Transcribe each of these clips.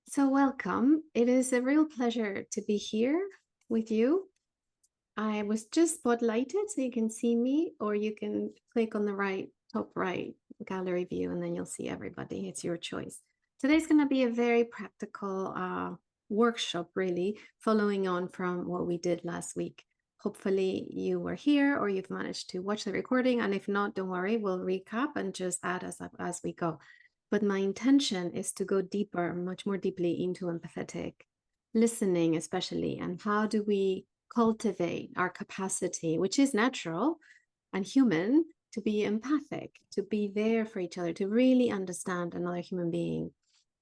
So welcome. It is a real pleasure to be here with you. I was just spotlighted so you can see me, or you can click on the top right gallery view and then you'll see everybody. It's your choice. Today's going to be a very practical workshop, really, following on from what we did last week. Hopefully you were here or you've managed to watch the recording. And if not, don't worry, we'll recap and just add as we go. But my intention is to go deeper, much more deeply into empathetic listening, especially, and how do we cultivate our capacity, which is natural and human, to be empathic, to be there for each other, to really understand another human being.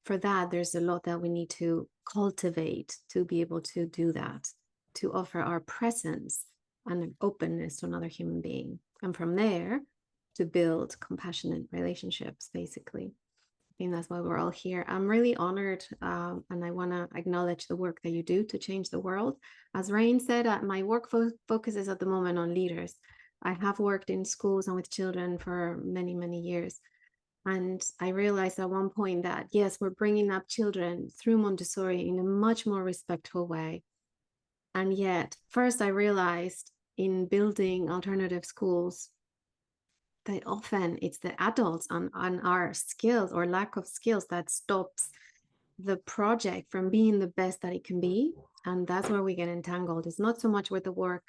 For that, there's a lot that we need to cultivate to be able to do that, to offer our presence and openness to another human being. And from there, to build compassionate relationships, basically. I think that's why we're all here. I'm really honored, and I want to acknowledge the work that you do to change the world. As Rain said, my work focuses at the moment on leaders. I have worked in schools and with children for many, many years. And I realized at one point that, yes, we're bringing up children through Montessori in a much more respectful way. And yet, first I realized in building alternative schools that often it's the adults on our skills or lack of skills that stops the project from being the best that it can be. And that's where we get entangled. It's not so much with the work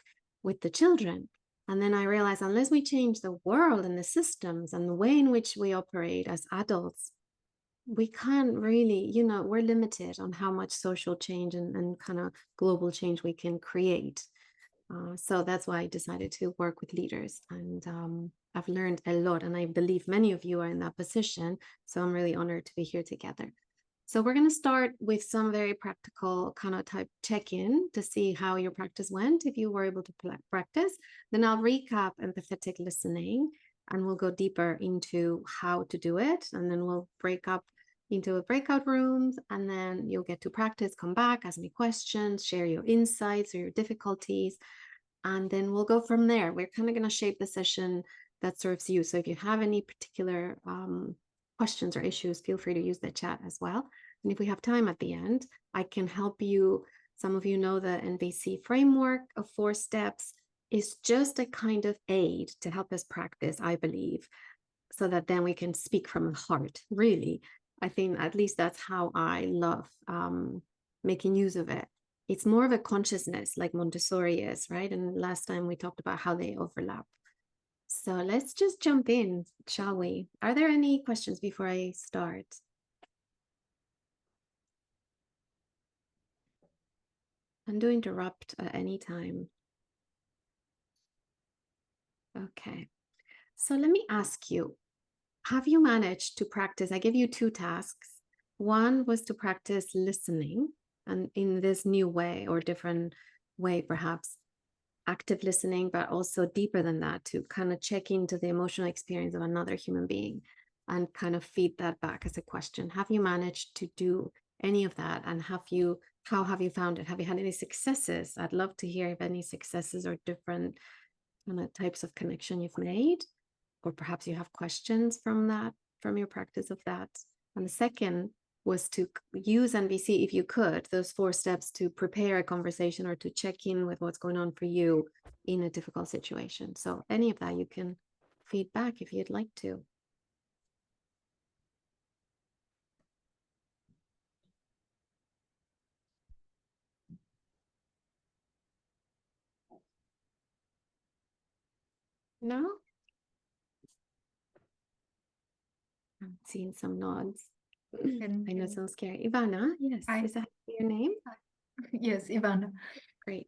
with the children. And then I realized unless we change the world and the systems and the way in which we operate as adults, we can't really, we're limited on how much social change and kind of global change we can create. So that's why I decided to work with leaders. And I've learned a lot. And I believe many of you are in that position. So I'm really honored to be here together. So we're going to start with some very practical kind of type check-in to see how your practice went, if you were able to practice. Then I'll recap empathetic listening and we'll go deeper into how to do it. And then we'll break up into breakout rooms and then you'll get to practice, come back, ask me questions, share your insights or your difficulties. And then we'll go from there. We're kind of going to shape the session that serves you. So if you have any particular questions or issues, feel free to use the chat as well. And if we have time at the end, I can help you. Some of you know the NVC framework of 4 steps is just a kind of aid to help us practice, I believe, so that then we can speak from the heart, really. I think at least that's how I love making use of it. It's more of a consciousness like Montessori is, right? And last time we talked about how they overlap. So let's just jump in, shall we? Are there any questions before I start? And do interrupt at any time. Okay. So let me ask you, have you managed to practice? I give you 2 tasks. One was to practice listening and in this new way or different way, perhaps active listening, but also deeper than that to kind of check into the emotional experience of another human being and kind of feed that back as a question. Have you managed to do any of that? And how have you found it? Have you had any successes? I'd love to hear if any successes or different kind of types of connection you've made, or perhaps you have questions from your practice of that. And the second was to use NVC, if you could, those 4 steps to prepare a conversation or to check in with what's going on for you in a difficult situation. So any of that you can feed back if you'd like to. No? I'm seeing some nods. I know sounds scary. Ivana, yes, is that your name? Yes, Ivana. Great.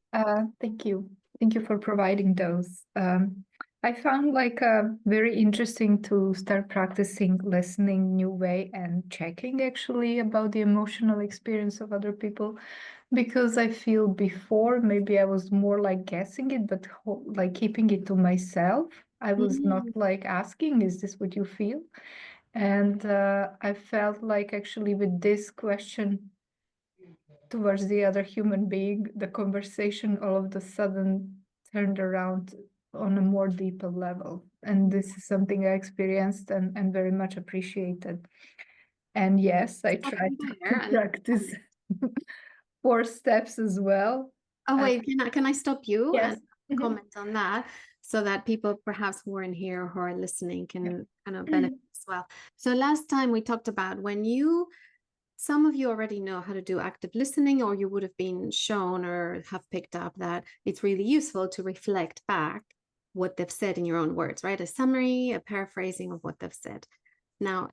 Thank you. Thank you for providing those. I found like very interesting to start practicing listening new way and checking actually about the emotional experience of other people, because I feel before maybe I was more like guessing it, but like keeping it to myself. I was not like asking, is this what you feel? And I felt like actually with this question towards the other human being, the conversation all of a sudden turned around on a more deeper level. And this is something I experienced and very much appreciated. And yes, I Stop try there to and practice 4 steps as well. oh wait, can I stop you Yes. and Mhm. comment on that so that people perhaps who aren't here or who are listening Yeah. can kind of benefit as well. So last time we talked about when some of you already know how to do active listening, or you would have been shown or have picked up that it's really useful to reflect back what they've said in your own words, right? A summary, a paraphrasing of what they've said. Now,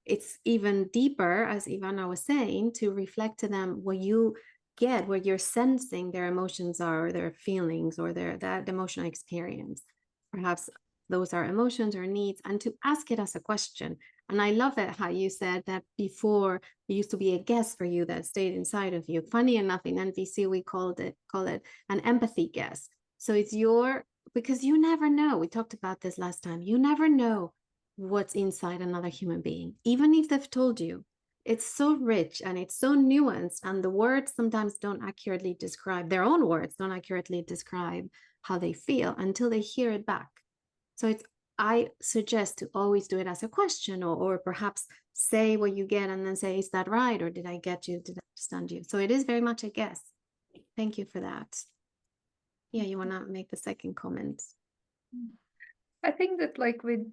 it's even deeper, as Ivana was saying, to reflect to them what you get, where you're sensing their emotions are, or their feelings, or that emotional experience. Perhaps those are emotions or needs, and to ask it as a question. And I love it how you said that before it used to be a guess for you that stayed inside of you. Funny enough, in NVC we call it an empathy guess. So it's because you never know. We talked about this last time. You never know what's inside another human being, even if they've told you. It's so rich and it's so nuanced, and the words sometimes don't accurately describe their own words, don't accurately describe how they feel until they hear it back. So I suggest to always do it as a question, or perhaps say what you get and then say, is that right? Or did I get you? Did I understand you? So it is very much a guess. Thank you for that. Yeah, you want to make the second comment? I think that like with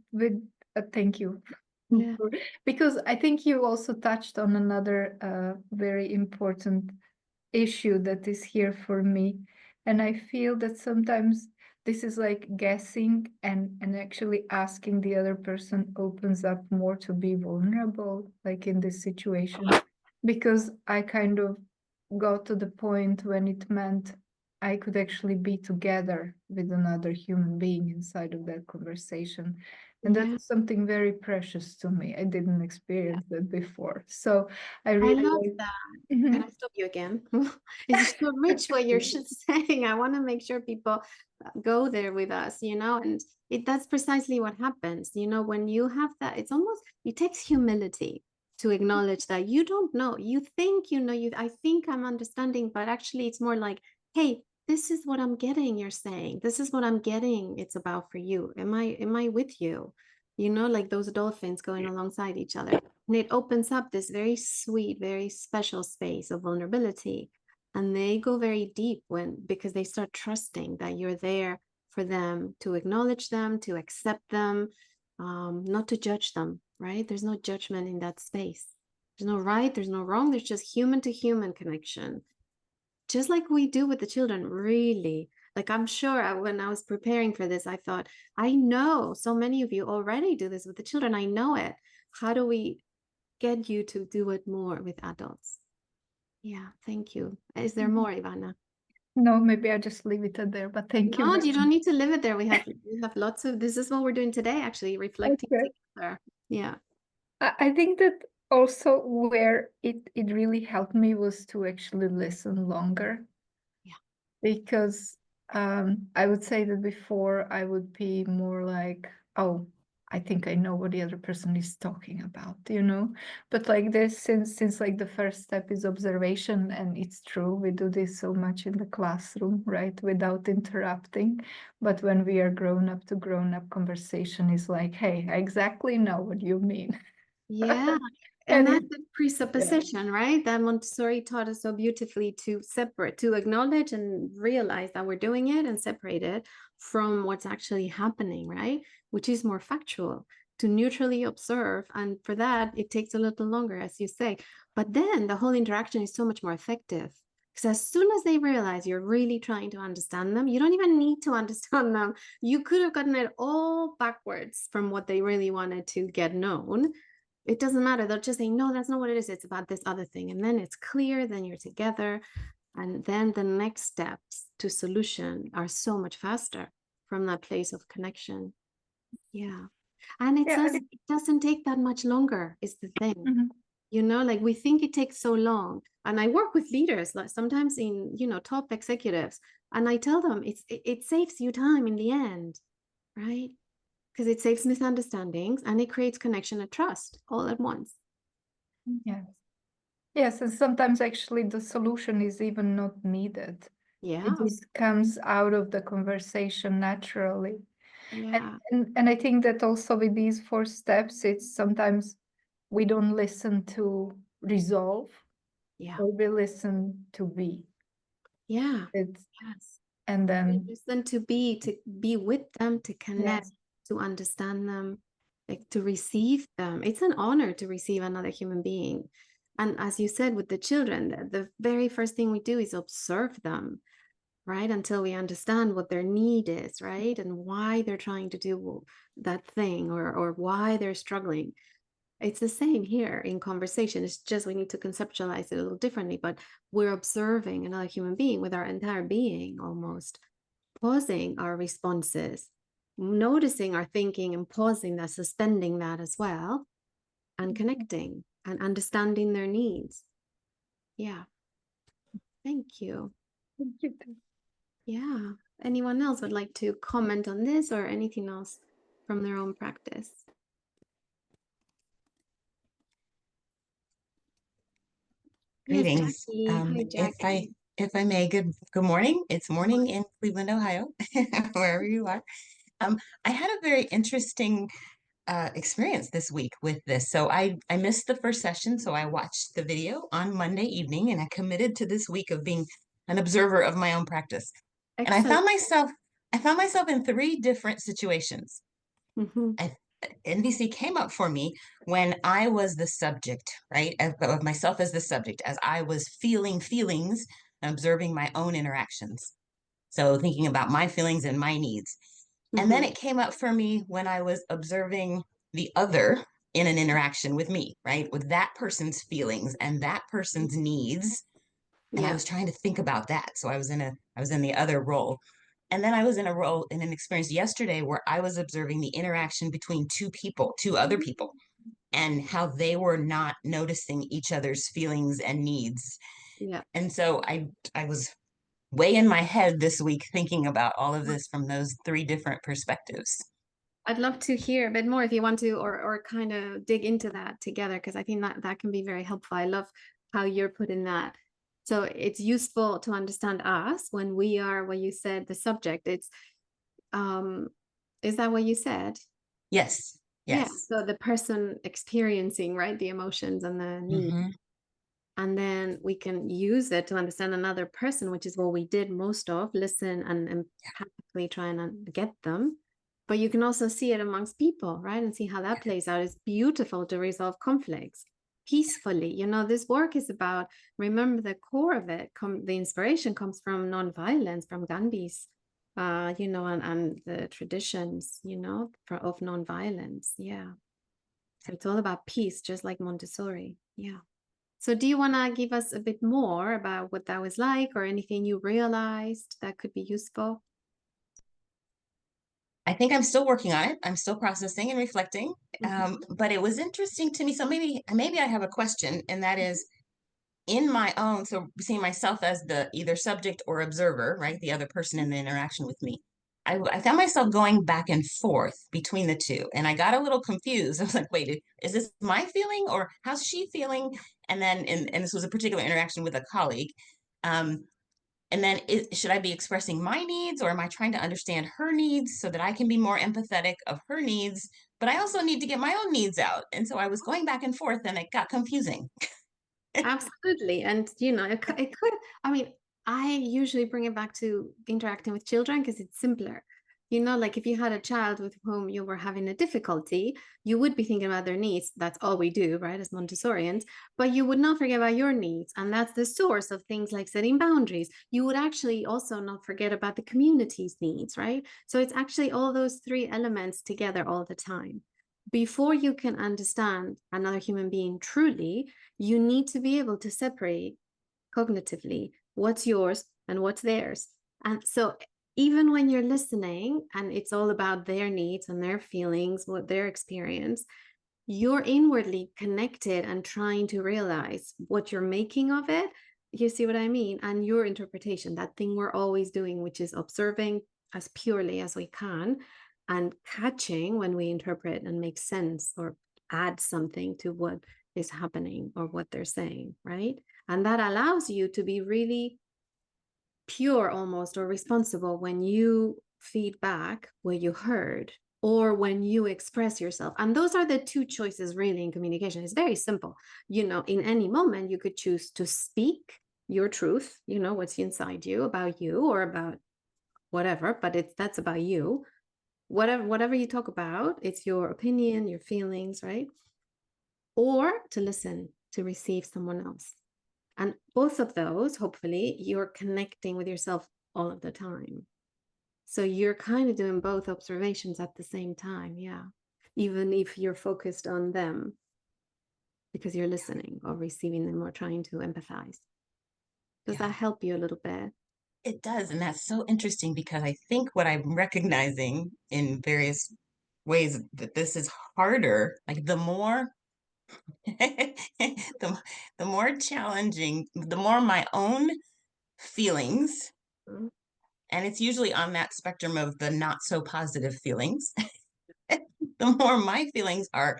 thank you. Yeah. Because I think you also touched on another very important issue that is here for me. And I feel that sometimes this is like guessing, and actually asking the other person opens up more to be vulnerable, like in this situation. Because I kind of got to the point when it meant I could actually be together with another human being inside of that conversation. And Yeah. that's something very precious to me. I didn't experience that before. So I I really love like. that. Can Mhm. I stop you again? It's so rich what you're saying. I want to make sure people go there with us, and that's precisely what happens. When you have that, it takes humility to acknowledge that you don't know. You think you know, I think I'm understanding, but actually it's more like, hey, this is what I'm getting, you're saying. This is what I'm getting. It's about for you. Am I with you? Like those dolphins going alongside each other. And it opens up this very sweet, very special space of vulnerability. And they go very deep because they start trusting that you're there for them, to acknowledge them, to accept them, not to judge them, right? There's no judgment in that space. There's no right, there's no wrong. There's just human to human connection. Just like we do with the children, really. Like I'm sure when I was preparing for this, I thought, I know so many of you already do this with the children. I know it. How do we get you to do it more with adults? Yeah, thank you. Is there more, Ivana? No, maybe I just leave it at there, but thank you No, very you don't much. need to live it there. We have lots of, this is what we're doing today, actually, reflecting Okay. together. Yeah. I think that also where it really helped me was to actually listen longer, Yeah. because I would say that before I would be more like, oh, I think I know what the other person is talking about. But like this, since like the first step is observation, and it's true, we do this so much in the classroom, right, without interrupting. But when we are grown up, to grown up conversation is like, hey, I exactly know what you mean. Yeah. And And that's it, the presupposition, right? That Montessori taught us so beautifully, to separate, to acknowledge and realize that we're doing it and separate it from what's actually happening, right? Which is more factual, to neutrally observe. And for that, it takes a little longer, as you say. But then the whole interaction is so much more effective. Because as soon as they realize you're really trying to understand them, you don't even need to understand them. You could have gotten it all backwards from what they really wanted to get known. It doesn't matter. They'll just say, no, that's not what it is. It's about this other thing. And then it's clear, then you're together. And then the next steps to solution are so much faster from that place of connection. Yeah. And yeah. it doesn't take that much longer, is the thing. Mhm. Like we think it takes so long. And I work with leaders, like sometimes in, top executives, and I tell them it saves you time in the end, right? Because it saves misunderstandings and it creates connection and trust all at once. Yes. Yes, and sometimes actually the solution is even not needed. Yeah. It just comes out of the conversation naturally. And, Yeah. and I think that also with these 4 steps, it's sometimes we don't listen to resolve, Yeah. or we listen to be. Yeah. It's Yes. and We then listen to be with them, to connect, yes, to understand them, like to receive them. It's an honor to receive another human being. And as you said with the children, the very first thing we do is observe them, right? Until we understand what their need is, right? And why they're trying to do that thing, or why they're struggling. It's the same here in conversation. It's just we need to conceptualize it a little differently, but we're observing another human being with our entire being almost, pausing our responses, noticing our thinking and pausing that, suspending that as well, and connecting and understanding their needs. Yeah. Thank you. thank you. Yeah. Anyone else would like to comment on this or anything else from their own practice? Yes, Greetings. Jackie. Hi, Jackie. If I may, good morning. It's morning in Cleveland, Ohio, wherever you are. I had a very interesting experience this week with this. So I missed the first session, so I watched the video on Monday evening, and I committed to this week of being an observer of my own practice. And Excellent. I found myself in three different situations. Mm-hmm. NVC came up for me when I was the subject, right? Of myself as the subject, as I was feeling feelings and observing my own interactions. So thinking about my feelings and my needs. And then Mm-hmm. it came up for me when I was observing the other in an interaction with me, right? With that person's feelings and that person's needs. And I Yeah. was trying to think about that. So I was in the other role. And then I was in a role in an experience yesterday where I was observing the interaction between two other people, and how they were not noticing each other's feelings and needs. Yeah. And so I was way in my head this week thinking about all of this from those three different perspectives. I'd love to hear a bit more if you want to, or kind of dig into that together, because I think that that can be very helpful. I love how you're putting that. So it's useful to understand us when we are, what you said, the subject. It's, is that what you said? Yes. Yeah. Yes. So the person experiencing, right, the emotions and the needs. Mm-hmm. And then we can use it to understand another person, which is what we did most of, listen and empathically try and get them. But you can also see it amongst people, right? And see how that plays out. It's beautiful to resolve conflicts peacefully. You know, this work is about, remember the core of it, the inspiration comes from nonviolence, from Gandhi's, you know, and the traditions, you know, of nonviolence. Yeah. So it's all about peace, just like Montessori. Yeah. So do you want to give us a bit more about what that was like, or anything you realized that could be useful? I think I'm still working on it. I'm still processing and reflecting. Mhm. But it was interesting to me. So maybe I have a question, and that is, in my own, so seeing myself as the either subject or observer, right? The other person in the interaction with me. I found myself going back and forth between the two, and I got a little confused. I was like, wait, is this my feeling or how's she feeling? And then, and this was a particular interaction with a colleague. Um, and then should I be expressing my needs, or am I trying to understand her needs so that I can be more empathetic of her needs? But I also need to get my own needs out. And so I was going back and forth, and it got confusing. Absolutely. And, you know, it could, I mean, I usually bring it back to interacting with children because it's simpler. You know, like if you had a child with whom you were having a difficulty, you would be thinking about their needs. That's all we do, right, as Montessorians. But you would not forget about your needs. And that's the source of things like setting boundaries. You would actually also not forget about the community's needs, right? So it's actually all those three elements together all the time. Before you can understand another human being truly, you need to be able to separate cognitively what's yours and what's theirs. And so even when you're listening and it's all about their needs and their feelings, what their experience, you're inwardly connected and trying to realize what you're making of it. You see what I mean? And your interpretation, that thing we're always doing, which is observing as purely as we can and catching when we interpret and make sense or add something to what is happening or what they're saying, right? And that allows you to be really pure almost, or responsible when you feed back what you heard, or when you express yourself. And those are the two choices really in communication. It's very simple. In any moment, you could choose to speak your truth, what's inside you about you or about whatever, but that's about you. Whatever you talk about, it's your opinion, your feelings, right? Or to listen, to receive someone else. And both of those, hopefully, you're connecting with yourself all of the time. So you're kind of doing both observations at the same time, yeah. Even if you're focused on them because you're listening or receiving them or trying to empathize. Does that help you a little bit? It does. And that's so interesting because I think what I'm recognizing in various ways that this is harder, like the more the more challenging, the more my own feelings, and it's usually on that spectrum of the not so positive feelings, the more my feelings are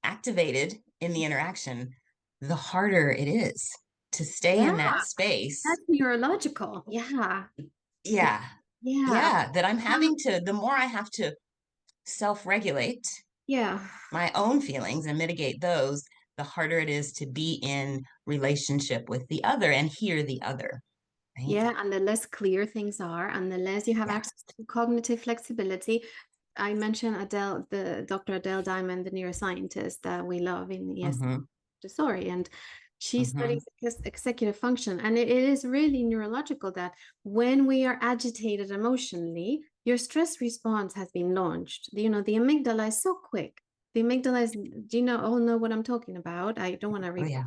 activated in the interaction, the harder it is to stay in that space. That's neurological. Yeah. Yeah. Yeah. Yeah. That I'm having to, the more I have to self-regulate my own feelings and mitigate those, the harder it is to be in relationship with the other and hear the other. Right? Yeah, and the less clear things are, and the less you have access to cognitive flexibility. I mentioned the Dr. Adele Diamond, the neuroscientist that we love in the EsF Montessori, and she studies executive function, and it is really neurological that when we are agitated emotionally, your stress response has been launched. The amygdala is so quick. The amygdala is, do you all know what I'm talking about? I don't want to read.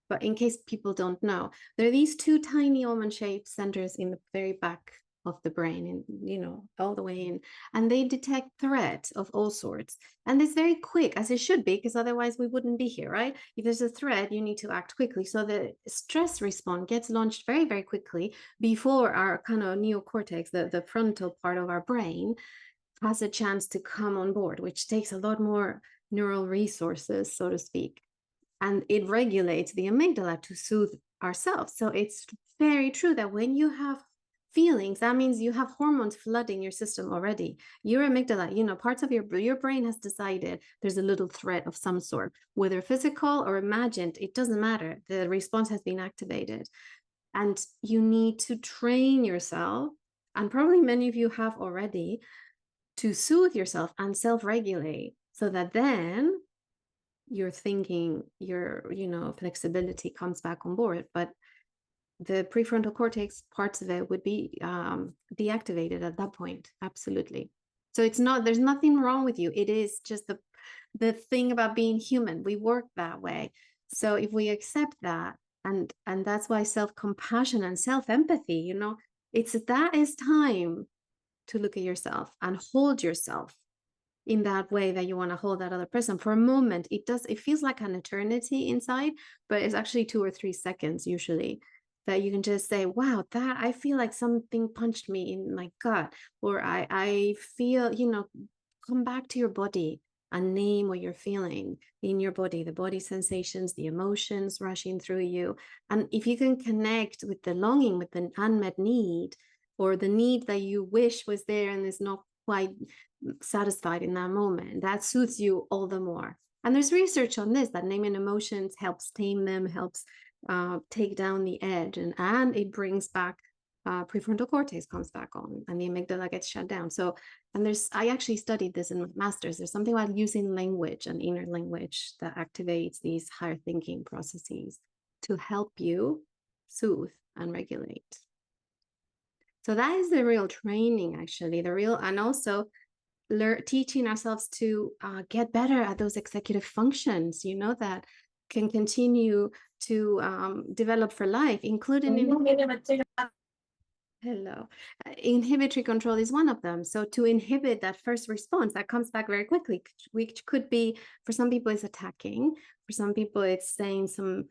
But in case people don't know, there are these two tiny almond-shaped centers in the very back of the brain, and all the way in, and they detect threats of all sorts. And it's very quick, as it should be, because otherwise we wouldn't be here, right? If there's a threat, you need to act quickly. So the stress response gets launched very, very quickly before our kind of neocortex, the frontal part of our brain, has a chance to come on board, which takes a lot more neural resources, so to speak. And it regulates the amygdala to soothe ourselves. So it's very true that when you have feelings, that means you have hormones flooding your system already. Your amygdala, parts of your brain has decided there's a little threat of some sort, whether physical or imagined, it doesn't matter. The response has been activated. And you need to train yourself, and probably many of you have already, to soothe yourself and self-regulate so that then your thinking, your flexibility comes back on board. But the prefrontal cortex parts of it would be deactivated at that point. Absolutely. So there's nothing wrong with you. It is just the thing about being human. We work that way. So if we accept that, and that's why self-compassion and self-empathy, that is time to look at yourself and hold yourself in that way that you want to hold that other person for a moment. It feels like an eternity inside, but it's actually 2 or 3 seconds usually that you can just say, wow, that I feel like something punched me in my gut, or I feel, come back to your body and name what you're feeling in your body, the body sensations, the emotions rushing through you. And if you can connect with the longing, with the unmet need, or the need that you wish was there and is not quite satisfied in that moment, that soothes you all the more. And there's research on this, that naming emotions helps tame them, helps take down the edge, and it brings back prefrontal cortex comes back on, and the amygdala gets shut down. So, and I actually studied this in my master's. There's something about using language and inner language that activates these higher thinking processes to help you soothe and regulate. So that is the real training, actually, and also teaching ourselves to get better at those executive functions, that can continue to develop for life, including inhibitory control is one of them. So to inhibit that first response that comes back very quickly, which could be, for some people it's attacking, for some people it's saying some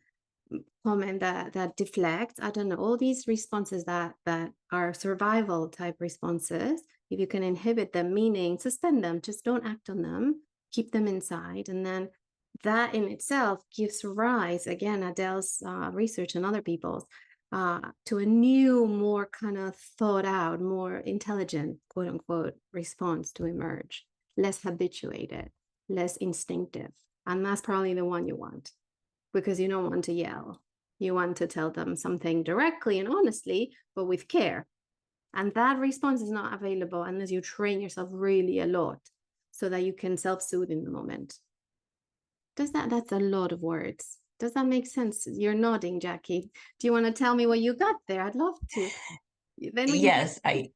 comment that deflects. I don't know, all these responses that are survival type responses. If you can inhibit them, meaning suspend them, just don't act on them, keep them inside, and then that in itself gives rise, again, Adele's research and other people's, to a new, more kind of thought out, more intelligent, quote unquote, response to emerge, less habituated, less instinctive. And that's probably the one you want, because you don't want to yell. You want to tell them something directly and honestly, but with care. And that response is not available unless you train yourself really a lot so that you can self-soothe in the moment. That's a lot of words. Does that make sense? You're nodding, Jackie. Do you want to tell me what you got there? I'd love to. Then we can Yes, I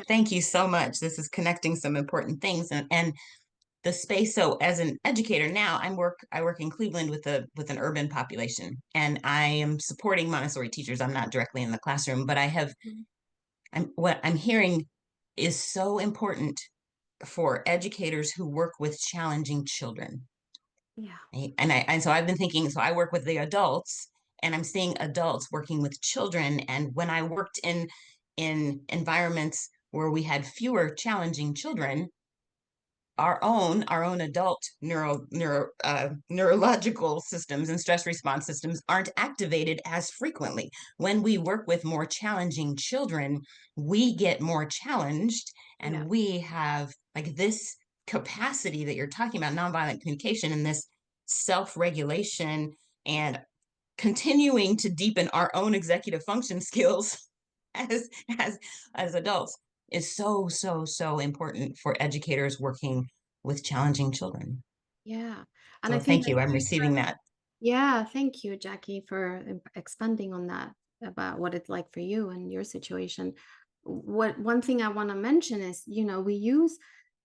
thank you so much. This is connecting some important things, and the space. So as an educator now, I work in Cleveland with an urban population, and I am supporting Montessori teachers. I'm not directly in the classroom, but what I'm hearing is so important for educators who work with challenging children. Yeah. Right? And so I've been thinking, so I work with the adults, and I'm seeing adults working with children. And when I worked in environments where we had fewer challenging children, our own adult neurological systems and stress response systems aren't activated as frequently. When we work with more challenging children, we get more challenged, and Yeah. we have like this capacity that you're talking about, nonviolent communication, and this self-regulation and continuing to deepen our own executive function skills as as as adults is so important for educators working with challenging children. Yeah. And I So think thank that you. I'm receiving that. yeah, thank you, Jackie, for expanding on that about what it's like for you and your situation. What one thing I want to mention is, we use,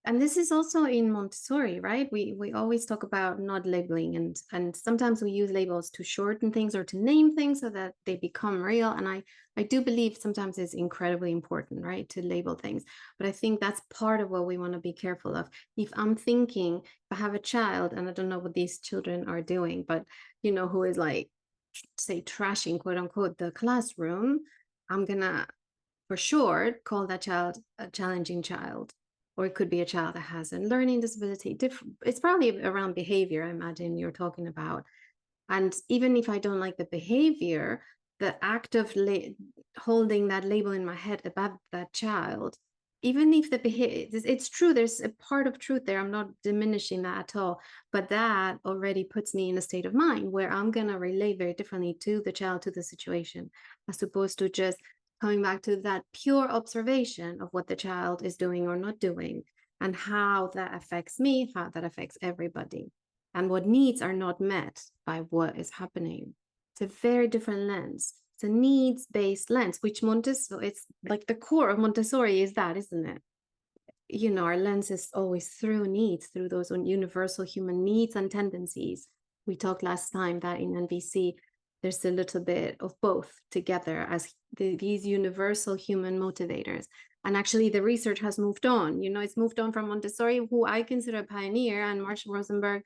and this is also in Montessori, right? We always talk about not labeling, and sometimes we use labels to shorten things or to name things so that they become real. And I do believe sometimes it's incredibly important, right, to label things. But I think that's part of what we want to be careful of. If I'm thinking, if I have a child, and I don't know what these children are doing, but who is like, say, trashing, quote unquote, the classroom, I'm gonna for sure call that child a challenging child. Or it could be a child that has a learning disability. It's probably around behavior, I imagine you're talking about. And even if I don't like the behavior, the act of holding that label in my head about that child, even if the behavior, it's true, there's a part of truth there. I'm not diminishing that at all. But that already puts me in a state of mind where I'm going to relate very differently to the child, to the situation, as opposed to just coming back to that pure observation of what the child is doing or not doing, and how that affects me, how that affects everybody, and what needs are not met by what is happening. It's a very different lens. It's a needs-based lens, which Montessori, it's like the core of Montessori is that, isn't it? Our lens is always through needs, through those universal human needs and tendencies. We talked last time that in NVC, there's a little bit of both together as these universal human motivators. And actually the research has moved on. It's moved on from Montessori, who I consider a pioneer, and Marshall Rosenberg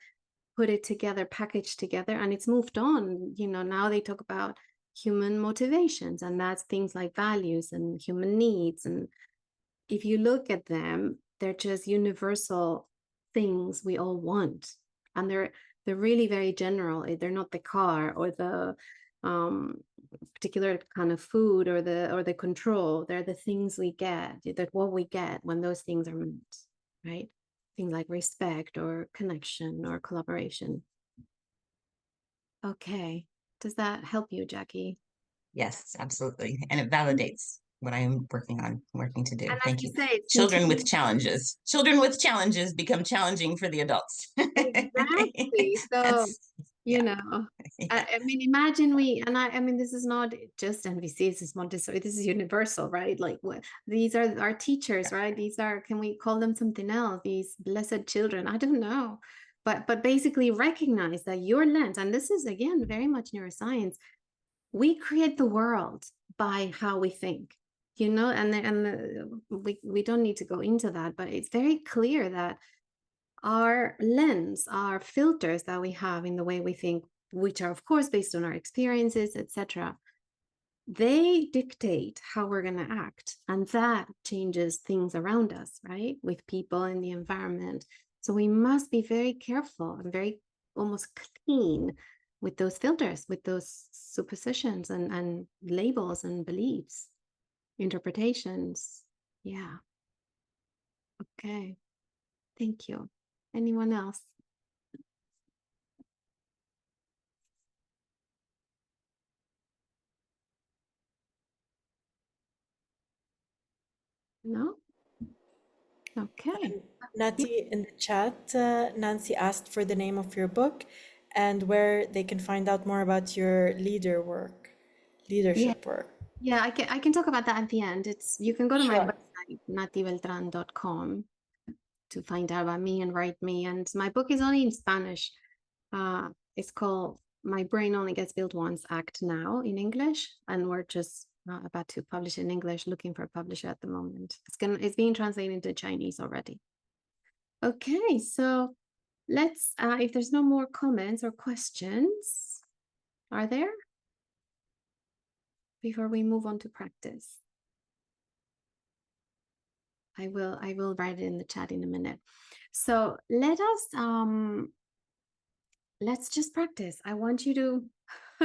put it together, packaged together, and it's moved on. Now they talk about human motivations, and that's things like values and human needs. And if you look at them, they're just universal things we all want. And they're really very general. They're not the car or the particular kind of food or the control. They're the things we get, that what we get when those things are met, right? Things like respect or connection or collaboration. Okay. Does that help you, Jackie? Yes, absolutely. And it validates what I am working to do. And Thank as you. you say, Children with challenges. Children with challenges become challenging for the adults. exactly. So, Yeah. I mean, imagine I mean, this is not just NVC, this is Montessori, this is universal, right? Like these are our teachers, right? Can we call them something else? These blessed children, I don't know. But basically recognize that your lens, and this is again, very much neuroscience, we create the world by how we think, we don't need to go into that, but it's very clear that our lens, our filters that we have in the way we think, which are of course based on our experiences, etc., they dictate how we're going to act, and that changes things around us, right? With people in the environment. So we must be very careful and very almost clean with those filters, with those suppositions and labels and beliefs, interpretations. Yeah. Okay. Thank you. Anyone else? No? Okay. Nati, in the chat, Nancy asked for the name of your book and where they can find out more about your leadership work. Yeah, I can talk about that at the end. You can go to my Sure. website, natibeltran.com, to find out about me and write me. And my book is only in Spanish. It's called My Brain Only Gets Built Once, Act Now, in English. And we're just about to publish in English, looking for a publisher at the moment. It's being translated into Chinese already. Okay, so let's, if there's no more comments or questions, are there? Before we move on to practice. I will write it in the chat in a minute. So let's just practice. I want you to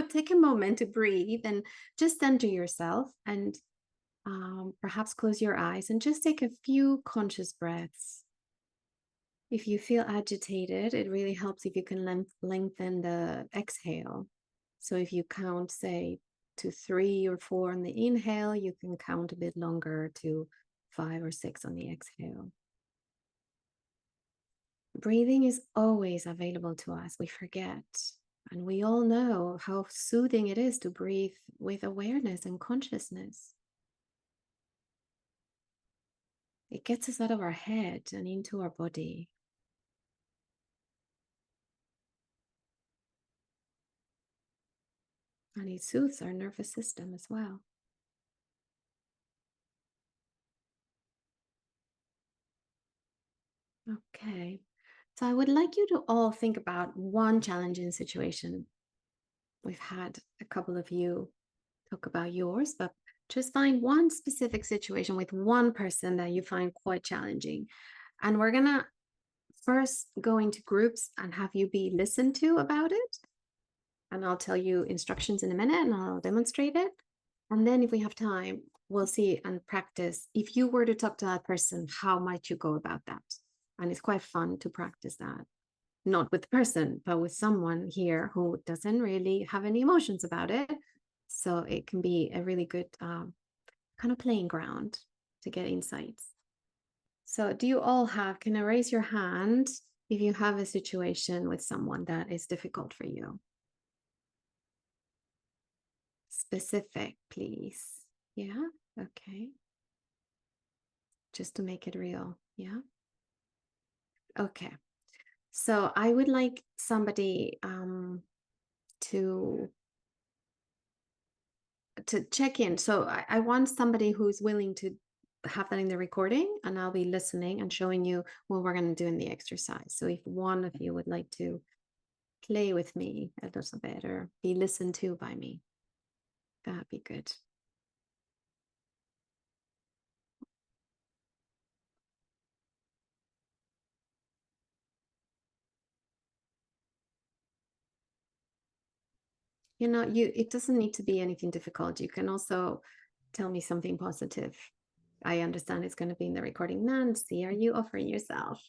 take a moment to breathe and just center yourself and perhaps close your eyes and just take a few conscious breaths. If you feel agitated, it really helps if you can lengthen the exhale. So if you count, say, to 3 or 4 on the inhale, you can count a bit longer to 5 or 6 on the exhale. Breathing is always available to us. We forget. And we all know how soothing it is to breathe with awareness and consciousness. It gets us out of our head and into our body. And it soothes our nervous system as well. Okay. So I would like you to all think about one challenging situation. We've had a couple of you talk about yours, but just find one specific situation with one person that you find quite challenging. And we're going to first go into groups and have you be listened to about it. And I'll tell you instructions in a minute and I'll demonstrate it. And then if we have time, we'll see and practice. If you were to talk to that person, how might you go about that? And it's quite fun to practice that. Not with the person, but with someone here who doesn't really have any emotions about it. So it can be a really good kind of playing ground to get insights. So do you all can I raise your hand if you have a situation with someone that is difficult for you? Specific, please. Yeah, okay. Just to make it real, yeah? Okay. So I would like somebody to check in. So I want somebody who's willing to have that in the recording, and I'll be listening and showing you what we're going to do in the exercise. So if one of you would like to play with me a little bit or be listened to by me, that'd be good. You know, it doesn't need to be anything difficult. You can also tell me something positive. I understand it's going to be in the recording. Nancy, are you offering yourself?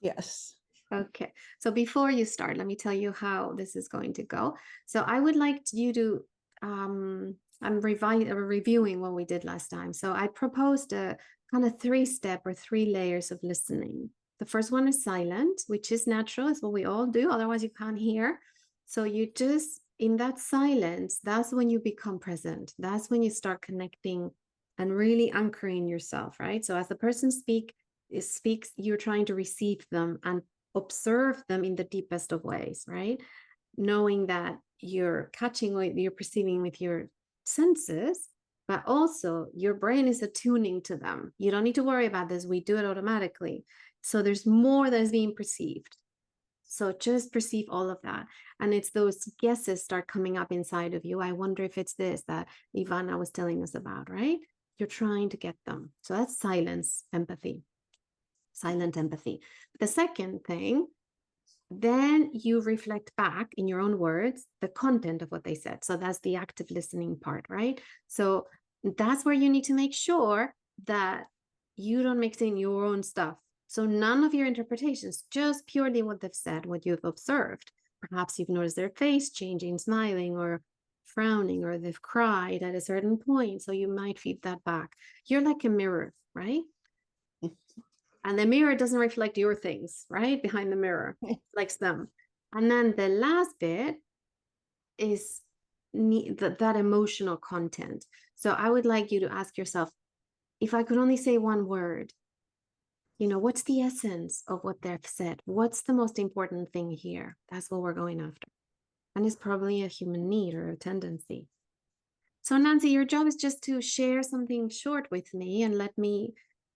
Yes. Okay, so before you start, let me tell you how this is going to go. So I would like you to, I'm reviewing what we did last time. So I proposed a kind of 3-step or 3 layers of listening. The first one is silent, which is natural. It's what we all do. Otherwise you can't hear. So you just, in that silence, that's when you become present. That's when you start connecting and really anchoring yourself, right? So as the person speaks, you're trying to receive them and observe them in the deepest of ways, right? Knowing that you're catching what you're perceiving with your senses, but also your brain is attuning to them. You don't need to worry about this. We do it automatically. So there's more that is being perceived. So just perceive all of that. And it's those guesses start coming up inside of you. I wonder if it's this that Ivana was telling us about, right? You're trying to get them. So that's silence, empathy. Silent empathy. The second thing Then you reflect back in your own words the content of what they said. So that's the active listening part, right? So that's where you need to make sure that you don't mix in your own stuff. So none of your interpretations, just purely what they've said, what you've observed. Perhaps you've noticed their face changing, smiling, or frowning, or they've cried at a certain point. So you might feed that back. You're like a mirror, right? And the mirror doesn't reflect your things, right? Behind the mirror, it reflects them. And then the last bit is that emotional content. So I would like you to ask yourself, if I could only say one word, what's the essence of what they've said? What's the most important thing here? That's what we're going after. And it's probably a human need or a tendency. So Nancy, your job is just to share something short with me and let me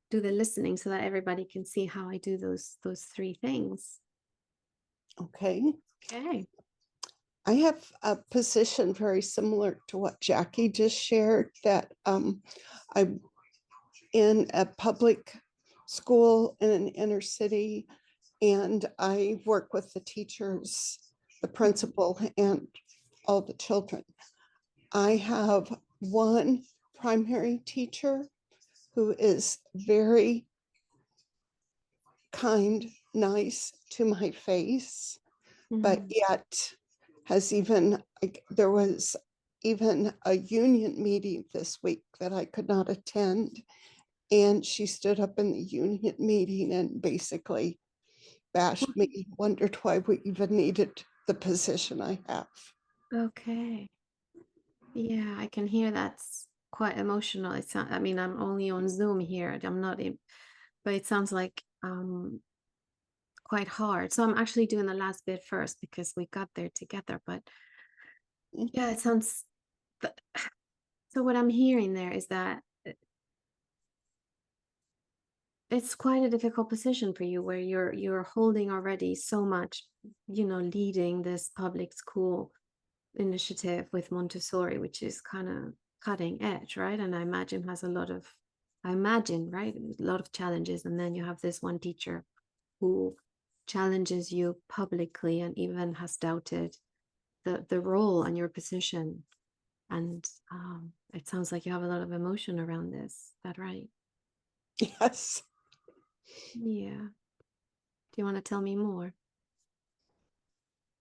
do the listening so that everybody can see how I do those three things. Okay. Okay. I have a position very similar to what Jackie just shared, that I'm in a public school in an inner city, and I work with the teachers, the principal, and all the children. I have one primary teacher who is very kind, nice to my face, but yet has there was even a union meeting this week that I could not attend. And she stood up in the union meeting and basically bashed me, wondered why we even needed the position I have. Okay. Yeah, I can hear that's quite emotional. It's not, I mean, I'm only on Zoom here. I'm not in, but it sounds like quite hard. So I'm actually doing the last bit first because we got there together. But yeah, it sounds. So what I'm hearing there is that it's quite a difficult position for you, where you're holding already so much, leading this public school initiative with Montessori, which is kind of cutting edge, right? And I imagine has a lot of challenges. And then you have this one teacher who challenges you publicly and even has doubted the role and your position. And it sounds like you have a lot of emotion around this. Is that right? Yes. Yeah. Do you want to tell me more?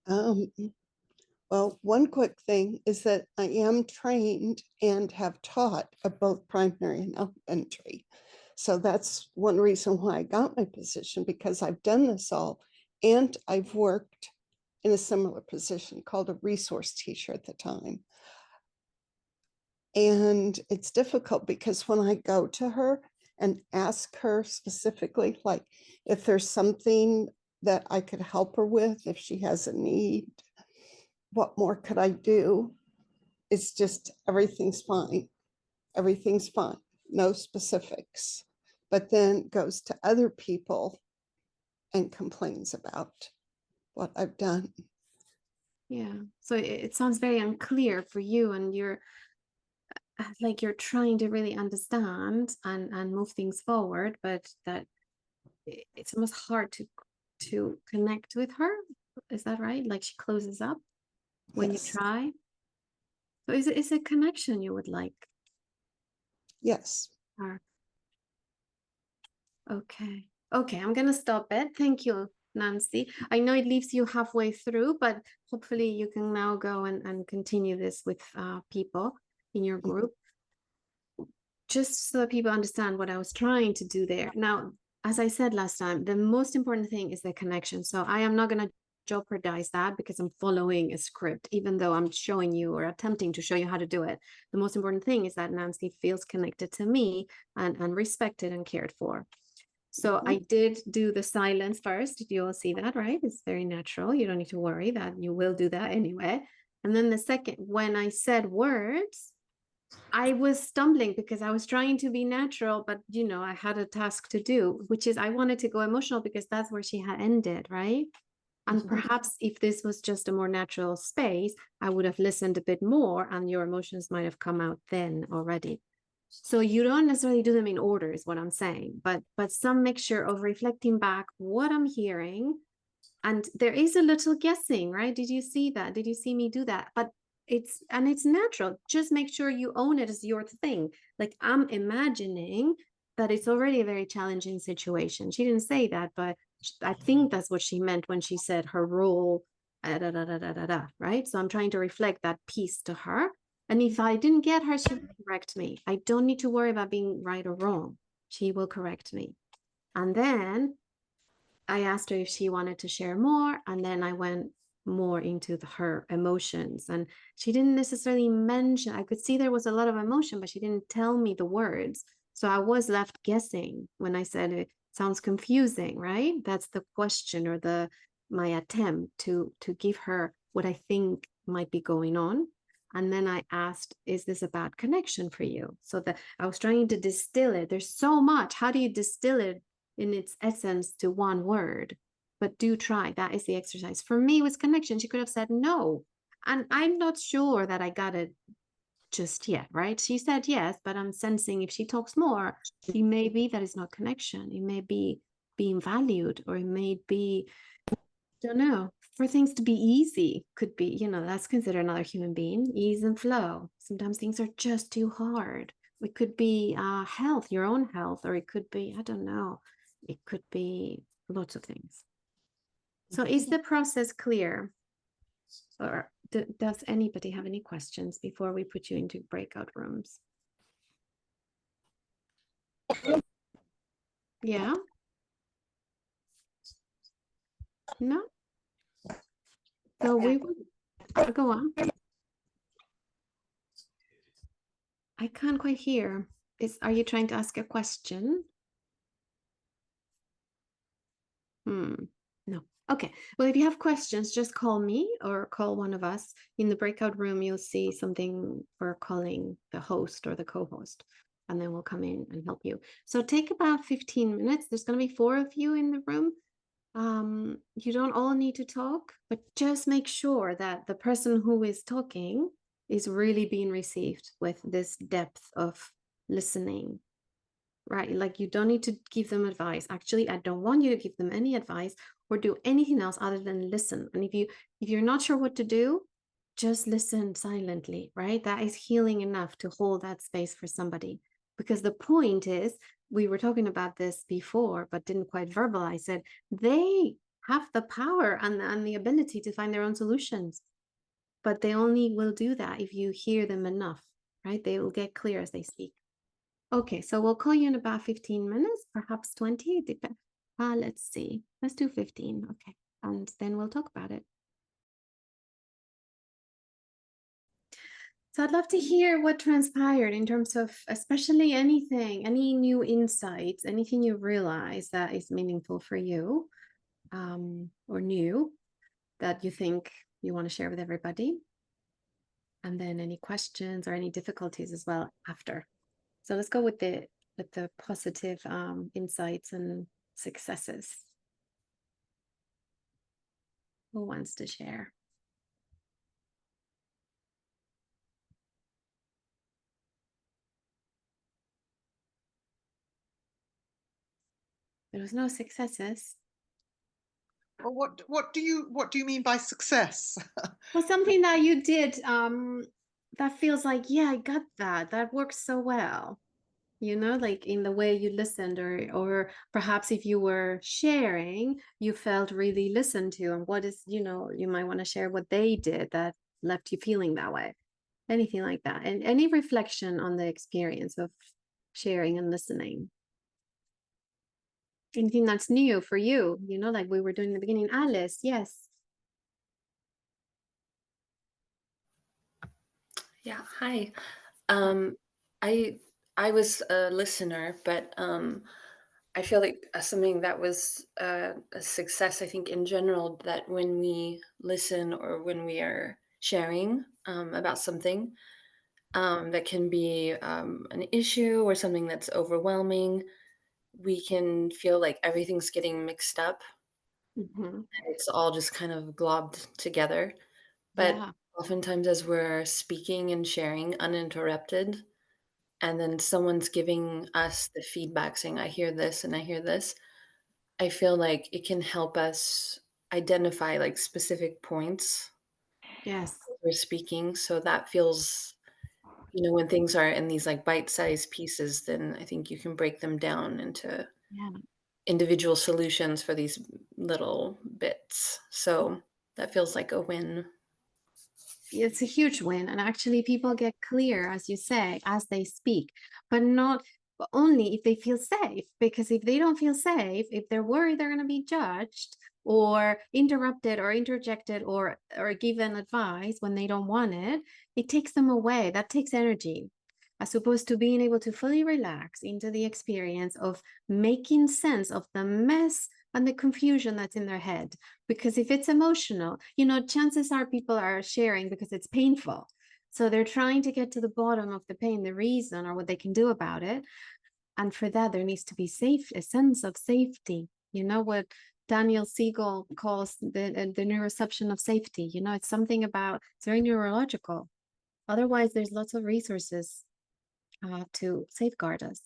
Well, one quick thing is that I am trained and have taught at both primary and elementary. So that's one reason why I got my position, because I've done this all, and I've worked in a similar position called a resource teacher at the time. And it's difficult because when I go to her and ask her specifically, like if there's something that I could help her with, if she has a need, what more could I do? It's just everything's fine. Everything's fine. No specifics. But then goes to other people and complains about what I've done. Yeah. So it sounds very unclear for you, and you're trying to really understand and move things forward, but that it's almost hard to connect with her. Is that right? Like she closes up when Yes. you try. So is it a connection you would like? Yes. Or okay. I'm gonna stop it. Thank you, Nancy. I know it leaves you halfway through, but hopefully you can now go and continue this with people in your group, just so that people understand what I was trying to do there. Now, as I said last time, the most important thing is the connection. So I am not gonna jeopardize that because I'm following a script, even though I'm showing you or attempting to show you how to do it. The most important thing is that Nancy feels connected to me and respected and cared for. So I did do the silence first. Did you all see that, right? It's very natural. You don't need to worry that you will do that anyway. And then the second, when I said words, I was stumbling because I was trying to be natural, but I had a task to do, which is I wanted to go emotional because that's where she had ended, right? And perhaps if this was just a more natural space, I would have listened a bit more and your emotions might have come out then already. So you don't necessarily do them in order is what I'm saying, but some mixture of reflecting back what I'm hearing And there is a little guessing, right? Did you see that? Did you see me do that? But it's natural. Just make sure you own it as your thing. Like, I'm imagining that it's already a very challenging situation. She didn't say that, but I think that's what she meant when she said her role, right? So I'm trying to reflect that piece to her. And if I didn't get her, she will correct me. I don't need to worry about being right or wrong. She will correct me. And then I asked her if she wanted to share more, and then I went more into her emotions. And she didn't necessarily mention, I could see there was a lot of emotion, but she didn't tell me the words. So I was left guessing when I said it sounds confusing, right? That's the question, or my attempt to give her what I think might be going on. And then I asked, is this a bad connection for you? So that I was trying to distill it. There's so much. How do you distill it in its essence to one word? But do try. That is the exercise. For me, with connection, she could have said no. And I'm not sure that I got it just yet, right? She said yes, but I'm sensing if she talks more, it may be that it's not connection. It may be being valued, or it may be, don't know, for things to be easy. Could be, that's considered another human being. Ease and flow. Sometimes things are just too hard. It could be health, your own health, or it could be, I don't know, it could be lots of things. So is the process clear? Or does anybody have any questions before we put you into breakout rooms? Yeah? No? So we will go on. I can't quite hear. Are you trying to ask a question? No. Okay. Well, if you have questions, just call me or call one of us. In the breakout room, you'll see something for calling the host or the co-host, and then we'll come in and help you. So take about 15 minutes. There's going to be 4 of you in the room. You don't all need to talk, but just make sure that the person who is talking is really being received with this depth of listening, right? Like, you don't need to give them advice. Actually, I don't want you to give them any advice or do anything else other than listen. And if you're not sure what to do, just listen silently, right? That is healing enough to hold that space for somebody. Because the point is, we were talking about this before, but didn't quite verbalize it. They have the power and the ability to find their own solutions, but they only will do that if you hear them enough, right? They will get clear as they speak. Okay, so we'll call you in about 15 minutes, perhaps 20. Let's see. Let's do 15. Okay, and then we'll talk about it. So I'd love to hear what transpired in terms of, especially anything, any new insights, anything you realize that is meaningful for you, or new that you think you want to share with everybody. And then any questions or any difficulties as well after. So let's go with the positive insights and successes. Who wants to share? There was no successes. Well, what do you mean by success? Well, something that you did that feels like, yeah, I got that. That works so well. Like in the way you listened, or perhaps if you were sharing, you felt really listened to, and what is, you might want to share what they did that left you feeling that way. Anything like that. And any reflection on the experience of sharing and listening. Anything that's new for you, like we were doing in the beginning. Alice, yes. Yeah, hi. I was a listener, but I feel like something that was a success, I think, in general, that when we listen or when we are sharing about something that can be an issue or something that's overwhelming, we can feel like everything's getting mixed up. Mm-hmm. It's all just kind of globbed together. But Yeah. oftentimes, as we're speaking and sharing uninterrupted, and then someone's giving us the feedback saying, I hear this and I hear this, I feel like it can help us identify like specific points Yes. we're speaking. So that feels, when things are in these like bite-sized pieces, then I think you can break them down into individual solutions for these little bits. So that feels like a win. It's a huge win, and actually people get clear, as you say, as they speak, but only if they feel safe, because if they don't feel safe, if they're worried they're going to be judged or interrupted or interjected or given advice when they don't want it, it takes them away. That takes energy, as opposed to being able to fully relax into the experience of making sense of the mess and the confusion that's in their head. Because if it's emotional, chances are people are sharing because it's painful. So they're trying to get to the bottom of the pain, the reason, or what they can do about it. And for that, there needs to be a sense of safety. What Daniel Siegel calls the neuroception of safety. It's something about, it's very neurological. Otherwise, there's lots of resources to safeguard us.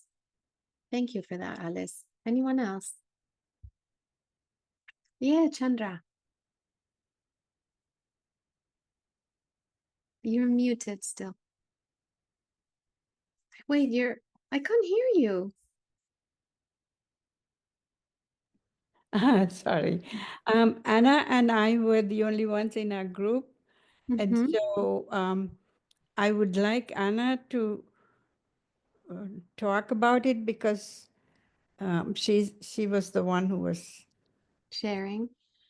Thank you for that, Alice. Anyone else? Yeah, Chandra. You're muted still. Wait, I can't hear you. Sorry. Anna and I were the only ones in our group. And so I would like Anna to talk about it because she was the one who was Sharing.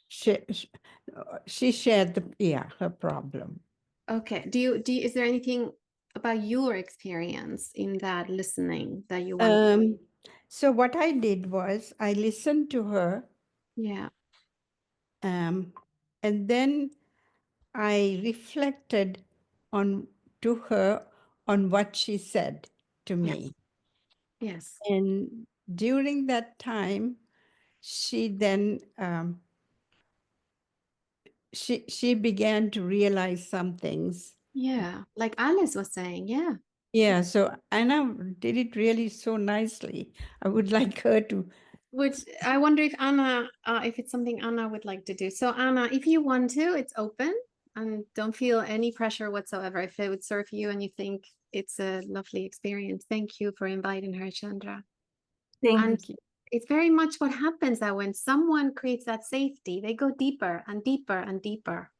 She shared her problem. Okay. Is there anything about your experience in that listening that you want? So what I did was I listened to her. Yeah. And then I reflected to her on what she said to me. Yes. And during that time, she then she began to realize some things. Yeah, like Alice was saying. Yeah. Yeah. So Anna did it really so nicely. I would like her to. Which I wonder if Anna, if it's something Anna would like to do. So Anna, if you want to, it's open and don't feel any pressure whatsoever. If it would serve you and you think it's a lovely experience, thank you for inviting her, Chandra. Thank you. It's very much what happens that when someone creates that safety, they go deeper and deeper and deeper.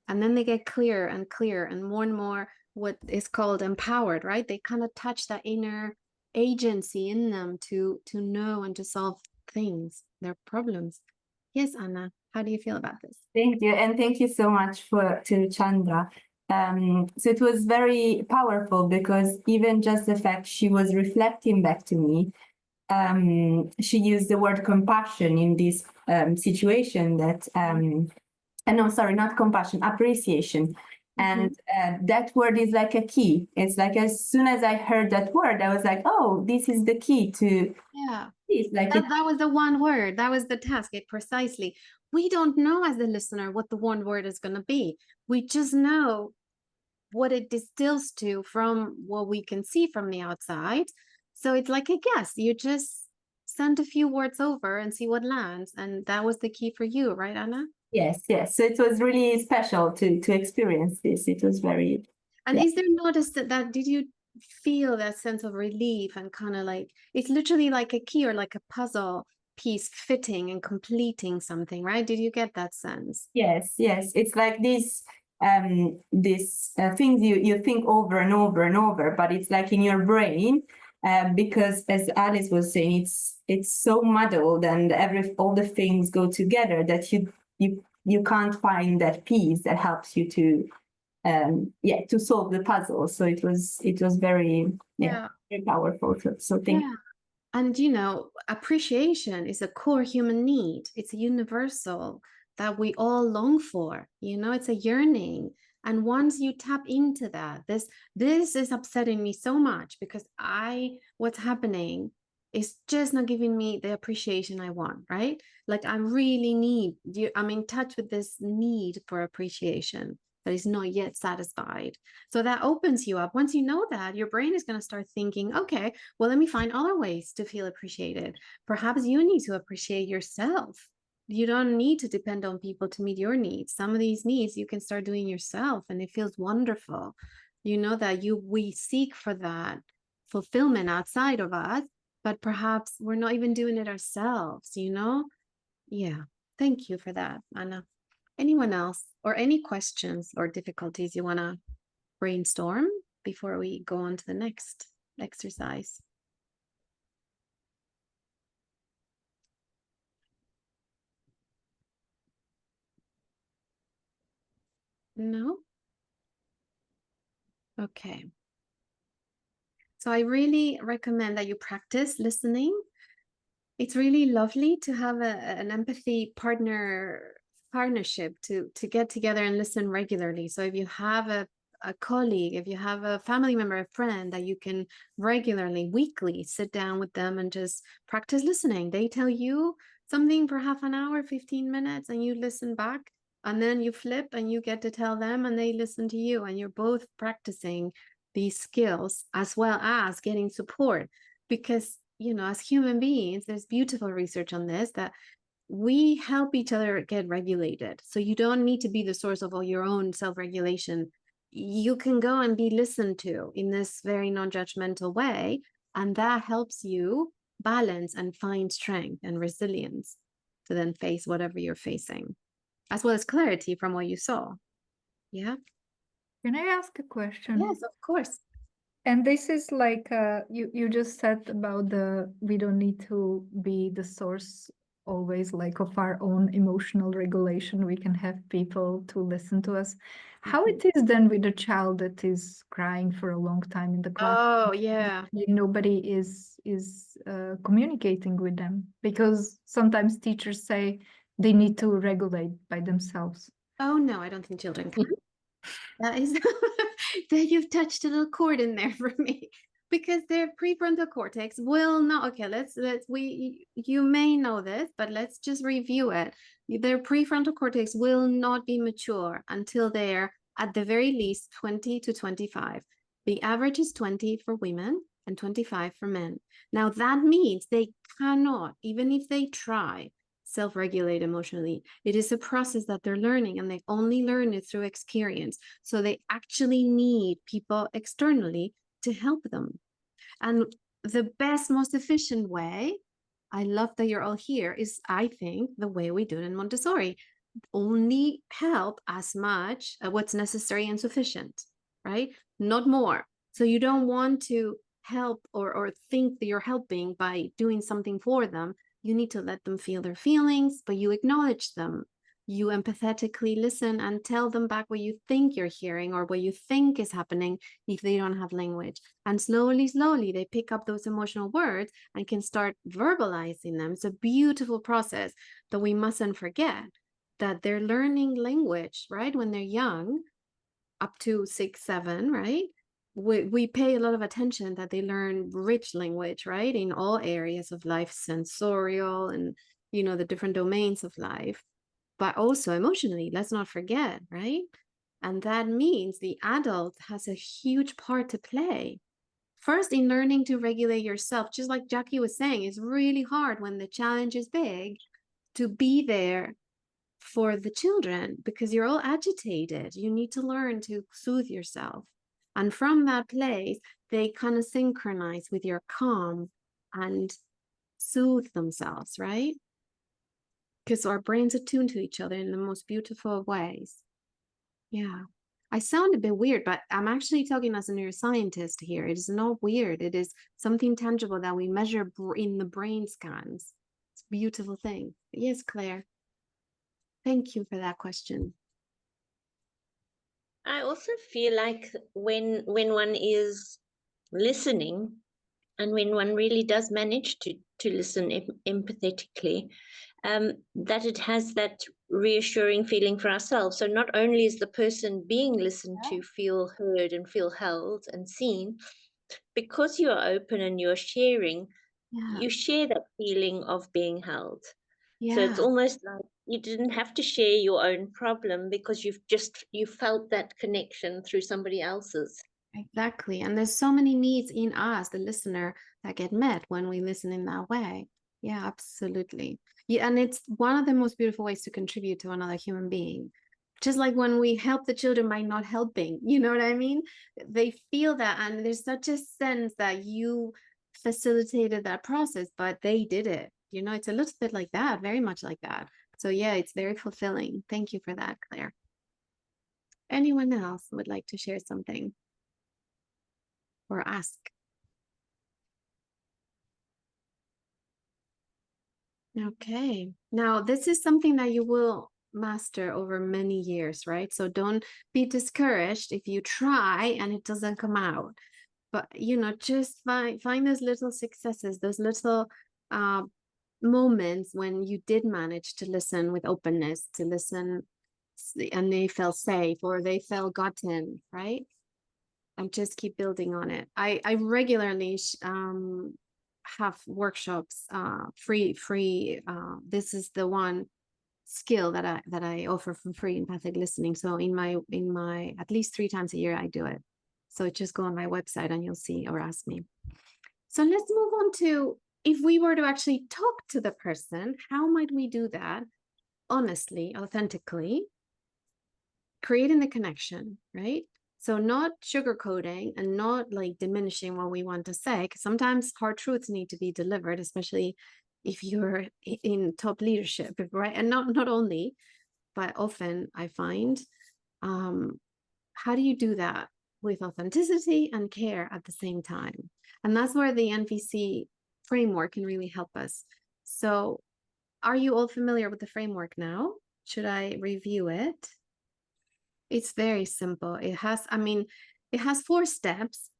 And then they get clearer and clearer and more what is called empowered, right? They kind of touch that inner agency in them to know and to solve things, their problems. Yes, Anna, how do you feel about this? Thank you. And thank you so much to Chandra. So it was very powerful because even just the fact she was reflecting back to me, she used the word compassion in this situation that, no, sorry, not compassion, appreciation. And that word is like a key. It's like as soon as I heard that word, I was like, oh, this is the key to. Yeah. Like that was the one word. That was the task. Precisely. We don't know as the listener what the one word is going to be. We just know what it distills to from what we can see from the outside. So it's like a guess. You just send a few words over and see what lands. And that was the key for you, right, Anna? Yes. So it was really special to experience this. It was very. And is there notice that did you feel that sense of relief and kind of like it's literally like a key or like a puzzle piece fitting and completing something, right? Did you get that sense? Yes. It's like this things you think over and over and over, but it's like in your brain, because as Alice was saying, it's so muddled and all the things go together that you can't find that piece that helps you to solve the puzzle. So it was very very powerful. So thank you. And appreciation is a core human need. It's a universal that we all long for. It's a yearning. And once you tap into that, this is upsetting me so much because what's happening is just not giving me the appreciation I want, right? Like I really I'm in touch with this need for appreciation that is not yet satisfied. So that opens you up. Once you know that, your brain is going to start thinking, okay, well, let me find other ways to feel appreciated. Perhaps you need to appreciate yourself. you don't need to depend on people to meet your needs. Some of these needs you can start doing yourself, and it feels wonderful. You know that we seek for that fulfillment outside of us, but perhaps we're not even doing it ourselves, you know? Yeah. Thank you for that, Anna. Anyone else, or any questions or difficulties you want to brainstorm before we go on to the next exercise? No? Okay. So I really recommend that you practice listening. It's really lovely to have an empathy partnership to get together and listen regularly. So if you have a colleague, if you have a family member, a friend that you can regularly, weekly sit down with them and just practice listening. They tell you something for half an hour, 15 minutes, and you listen back, and then you flip and you get to tell them and they listen to you, and you're both practicing these skills as well as getting support. Because, you know, as human beings, there's beautiful research on this, that we help each other get regulated. So you don't need to be the source of all your own self-regulation. You can go and be listened to in this very non-judgmental way, and that helps you balance and find strength and resilience to then face whatever you're facing, as well as clarity from what you saw. Yeah. Can I ask a question? Yes, of course. And this is like you just said about we don't need to be the source always like of our own emotional regulation. We can have people to listen to us. How it is then with a child that is crying for a long time in the class? Oh, yeah. Nobody is communicating with them, because sometimes teachers say they need to regulate by themselves. Oh no, I don't think children can. That is that you've touched a little chord in there for me, because their prefrontal cortex will not. Okay, you may know this, but let's just review it. Their prefrontal cortex will not be mature until they're at the very least 20 to 25. The average is 20 for women and 25 for men. Now that means they cannot, even if they try, self-regulate emotionally. It is a process that they're learning, and they only learn it through experience. So they actually need people externally to help them. And the best, most efficient way, I love that you're all here, is I think the way we do it in Montessori. Only help as much what's necessary and sufficient, right? Not more. So you don't want to help or think that you're helping by doing something for them. You need to let them feel their feelings, but you acknowledge them. You empathetically listen and tell them back what you think you're hearing or what you think is happening if they don't have language. And slowly, slowly, they pick up those emotional words and can start verbalizing them. It's a beautiful process that we mustn't forget, that they're learning language, right? When they're young, up to 6, 7, right? We pay a lot of attention that they learn rich language, right? In all areas of life, sensorial and, you know, the different domains of life, but also emotionally, let's not forget, right? And that means the adult has a huge part to play. First, in learning to regulate yourself, just like Jackie was saying, it's really hard when the challenge is big to be there for the children because you're all agitated. You need to learn to soothe yourself. And from that place, they kind of synchronize with your calm and soothe themselves, right? Because our brains are tuned to each other in the most beautiful ways. Yeah. I sound a bit weird, but I'm actually talking as a neuroscientist here. It is not weird. It is something tangible that we measure in the brain scans. It's a beautiful thing. Yes, Claire. Thank you for that question. I also feel like when one is listening, and when one really does manage to listen empathetically, that it has that reassuring feeling for ourselves. So not only is the person being listened to feel heard and feel held and seen, because you are open and you're sharing, you share that feeling of being held. So it's almost like you didn't have to share your own problem because you felt that connection through somebody else's. Exactly. And there's so many needs in us, the listener, that get met when we listen in that way. Yeah, absolutely. Yeah, and it's one of the most beautiful ways to contribute to another human being. Just like when we help the children by not helping, you know what I mean? They feel that, and there's such a sense that you facilitated that process, but they did it. You know, it's a little bit like that, very much like that. So yeah, it's very fulfilling. Thank you for that, Claire. Anyone else would like to share something or ask? Okay, now this is something that you will master over many years, right? So don't be discouraged if you try and it doesn't come out. But you know, just find those little successes, those little moments when you did manage to listen with openness, to listen and they felt safe or they felt gotten, right? And just keep building on it. I regularly have workshops, free. This is the one skill that I offer for free, empathic listening. So in my at least 3 times a year I do it. So just go on my website and you'll see, or ask me. So let's move on to, if we were to actually talk to the person, how might we do that honestly, authentically, creating the connection, right? So not sugarcoating and not like diminishing what we want to say, because sometimes hard truths need to be delivered, especially if you're in top leadership, right? And not only, but often I find, how do you do that with authenticity and care at the same time? And that's where the NVC framework can really help us. So are you all familiar with the framework now? Should I review it? It's very simple. It has 4 steps,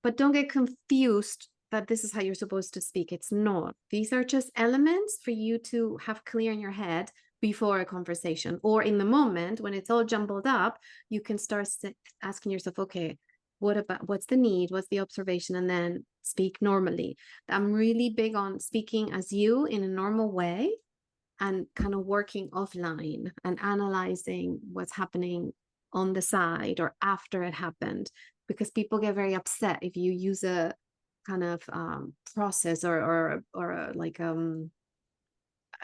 but don't get confused that this is how you're supposed to speak. It's not. These are just elements for you to have clear in your head before a conversation, or in the moment when it's all jumbled up, you can start asking yourself, okay, what's the need? What's the observation? And then speak normally. I'm really big on speaking as you in a normal way and kind of working offline and analyzing what's happening on the side or after it happened, because people get very upset if you use a kind of process or like a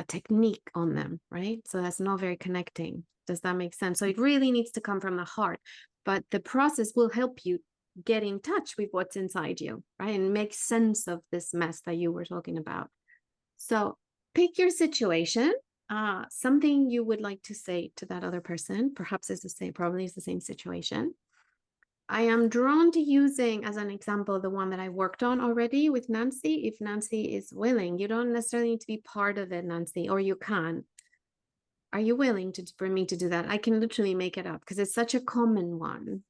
technique on them, right? So that's not very connecting. Does that make sense? So it really needs to come from the heart, but the process will help you get in touch with what's inside you, right? And make sense of this mess that you were talking about. So pick your situation, something you would like to say to that other person. Perhaps it's the same, probably it's the same situation. I am drawn to using as an example the one that I worked on already with Nancy. If Nancy is willing, you don't necessarily need to be part of it, Nancy, or you can. Are you willing for me to do that? I can literally make it up because it's such a common one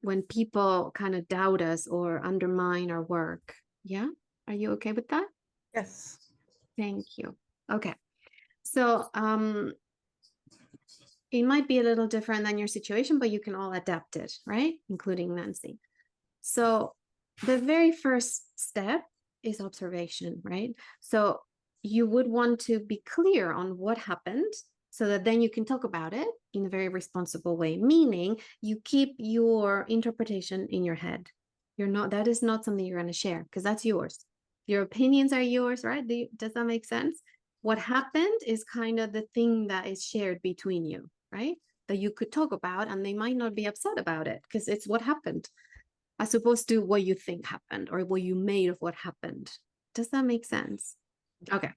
when people kind of doubt us or undermine our work. Yeah? Are you okay with that? Yes. Thank you. Okay. So it might be a little different than your situation, but you can all adapt it, right? Including Nancy. So the very first step is observation, right? So you would want to be clear on what happened so that then you can talk about it in a very responsible way, meaning you keep your interpretation in your head. That is not something you're going to share because that's yours. Your opinions are yours, right? Does that make sense? What happened is kind of the thing that is shared between you, right? That you could talk about, and they might not be upset about it because it's what happened, as opposed to what you think happened or what you made of what happened. Does that make sense? Okay.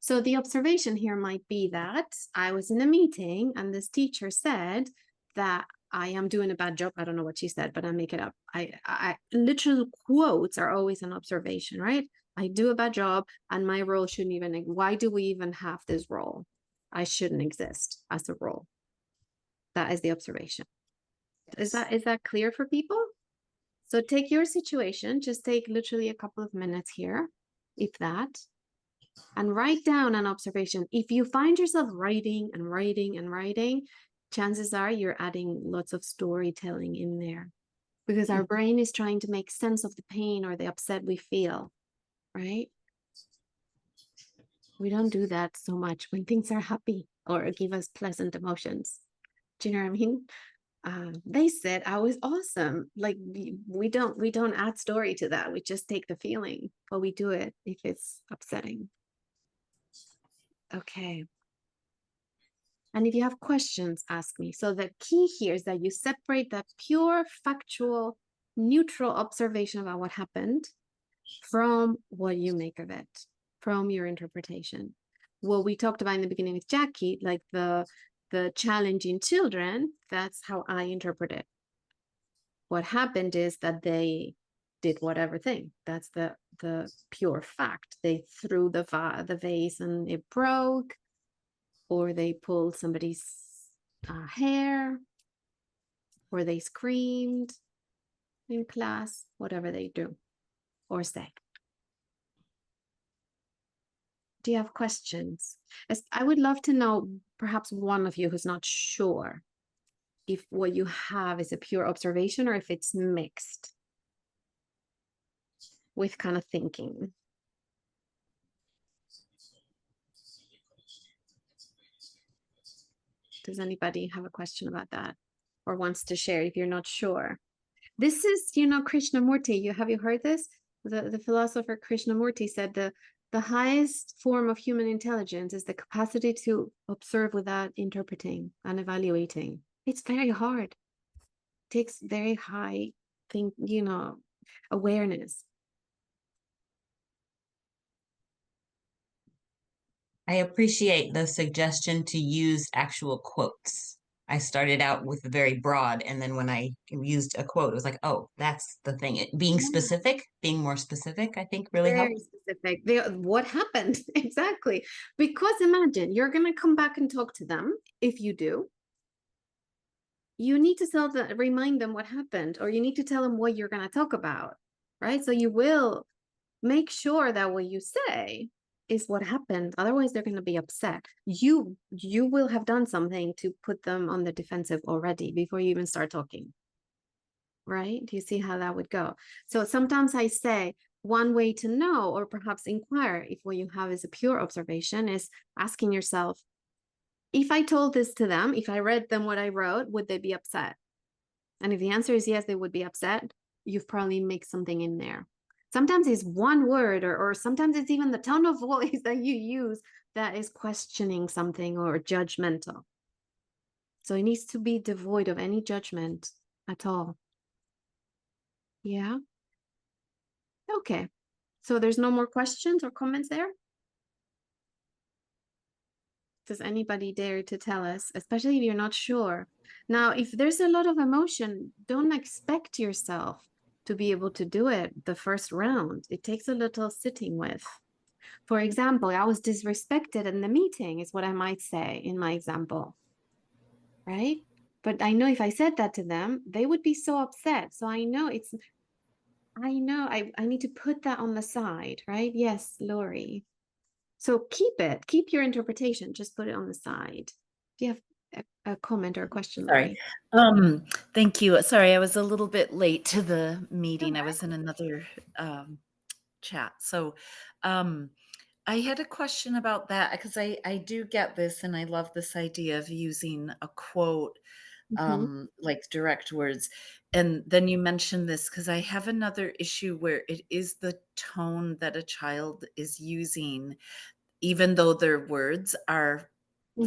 So the observation here might be that I was in a meeting and this teacher said that I am doing a bad job. I don't know what she said, but I make it up. I literal quotes are always an observation, right? I do a bad job and my role shouldn't even, why do we even have this role? I shouldn't exist as a role. That is the observation. Yes. Is that clear for people? So take your situation, just take literally a couple of minutes here, if that, and write down an observation. If you find yourself writing and writing and writing, chances are you're adding lots of storytelling in there because our brain is trying to make sense of the pain or the upset we feel, right? We don't do that so much when things are happy or give us pleasant emotions. Do you know what I mean? They said I was awesome. Like we don't add story to that. We just take the feeling, but we do it if it's upsetting. Okay. And if you have questions, ask me. So the key here is that you separate that pure, factual, neutral observation about what happened from what you make of it, from your interpretation. What we talked about in the beginning with Jackie, like the challenging children, that's how I interpret it. What happened is that they did whatever thing. That's the pure fact. They threw the vase and it broke, or they pulled somebody's hair, or they screamed in class, whatever they do or say. Do you have questions? I would love to know, perhaps one of you who's not sure if what you have is a pure observation or if it's mixed with kind of thinking. Does anybody have a question about that or wants to share if you're not sure? This is, Krishnamurti. Have you heard this? The philosopher Krishnamurti said the highest form of human intelligence is the capacity to observe without interpreting and evaluating. It's very hard. It takes very high awareness. I appreciate the suggestion to use actual quotes. I started out with very broad, and then when I used a quote, it was like, oh, that's the thing. Being specific, being more specific, I think really Very helps. specific. What happened? Exactly. Because imagine you're going to come back and talk to them. If you do, you need to remind them what happened, or you need to tell them what you're going to talk about, right? So you will make sure that what you say is what happened. Otherwise, they're going to be upset. You will have done something to put them on the defensive already before you even start talking, right? Do you see how that would go? So sometimes I say one way to know, or perhaps inquire if what you have is a pure observation, is asking yourself, if I told this to them, if I read them what I wrote, would they be upset? And if the answer is yes, they would be upset, you've probably mixed something in there. Sometimes it's one word, or sometimes it's even the tone of voice that you use that is questioning something or judgmental. So it needs to be devoid of any judgment at all. Yeah. Okay. So there's no more questions or comments there? Does anybody dare to tell us, especially if you're not sure? Now, if there's a lot of emotion, don't expect yourself to be able to do it the first round. It takes a little sitting with. For example, I was disrespected in the meeting, is what I might say in my example, right? But I know if I said that to them, they would be so upset. So I know I need to put that on the side, right? Yes, Lori. So keep your interpretation, just put it on the side. Do you have a comment or a question, Lori? Sorry. Thank you. Sorry, I was a little bit late to the meeting. I was in another chat. So I had a question about that because I do get this, and I love this idea of using a quote, like direct words. And then you mentioned this because I have another issue where it is the tone that a child is using, even though their words are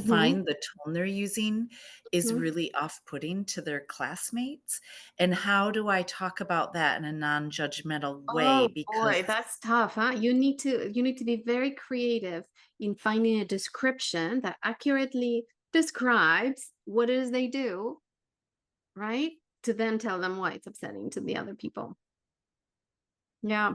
fine, the tone they're using is really off-putting to their classmates. And how do I talk about that in a non-judgmental way? Oh Because boy, that's tough, huh? You need to be very creative in finding a description that accurately describes what it is they do, right? To then tell them why it's upsetting to the other people. Yeah.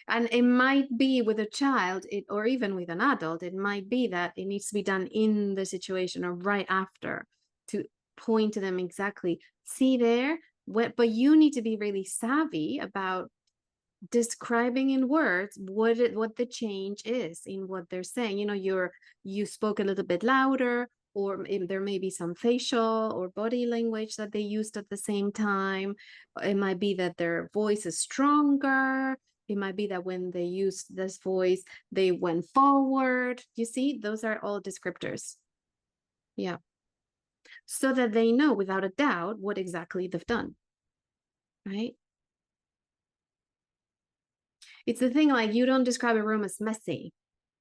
And it might be with a child, or even with an adult, it might be that it needs to be done in the situation or right after to point to them exactly. See there? But you need to be really savvy about describing in words what the change is in what they're saying. You spoke a little bit louder, or there may be some facial or body language that they used at the same time. It might be that their voice is stronger. It might be that when they used this voice, they went forward. You see, those are all descriptors. Yeah. So that they know without a doubt what exactly they've done. Right? It's the thing, like, you don't describe a room as messy.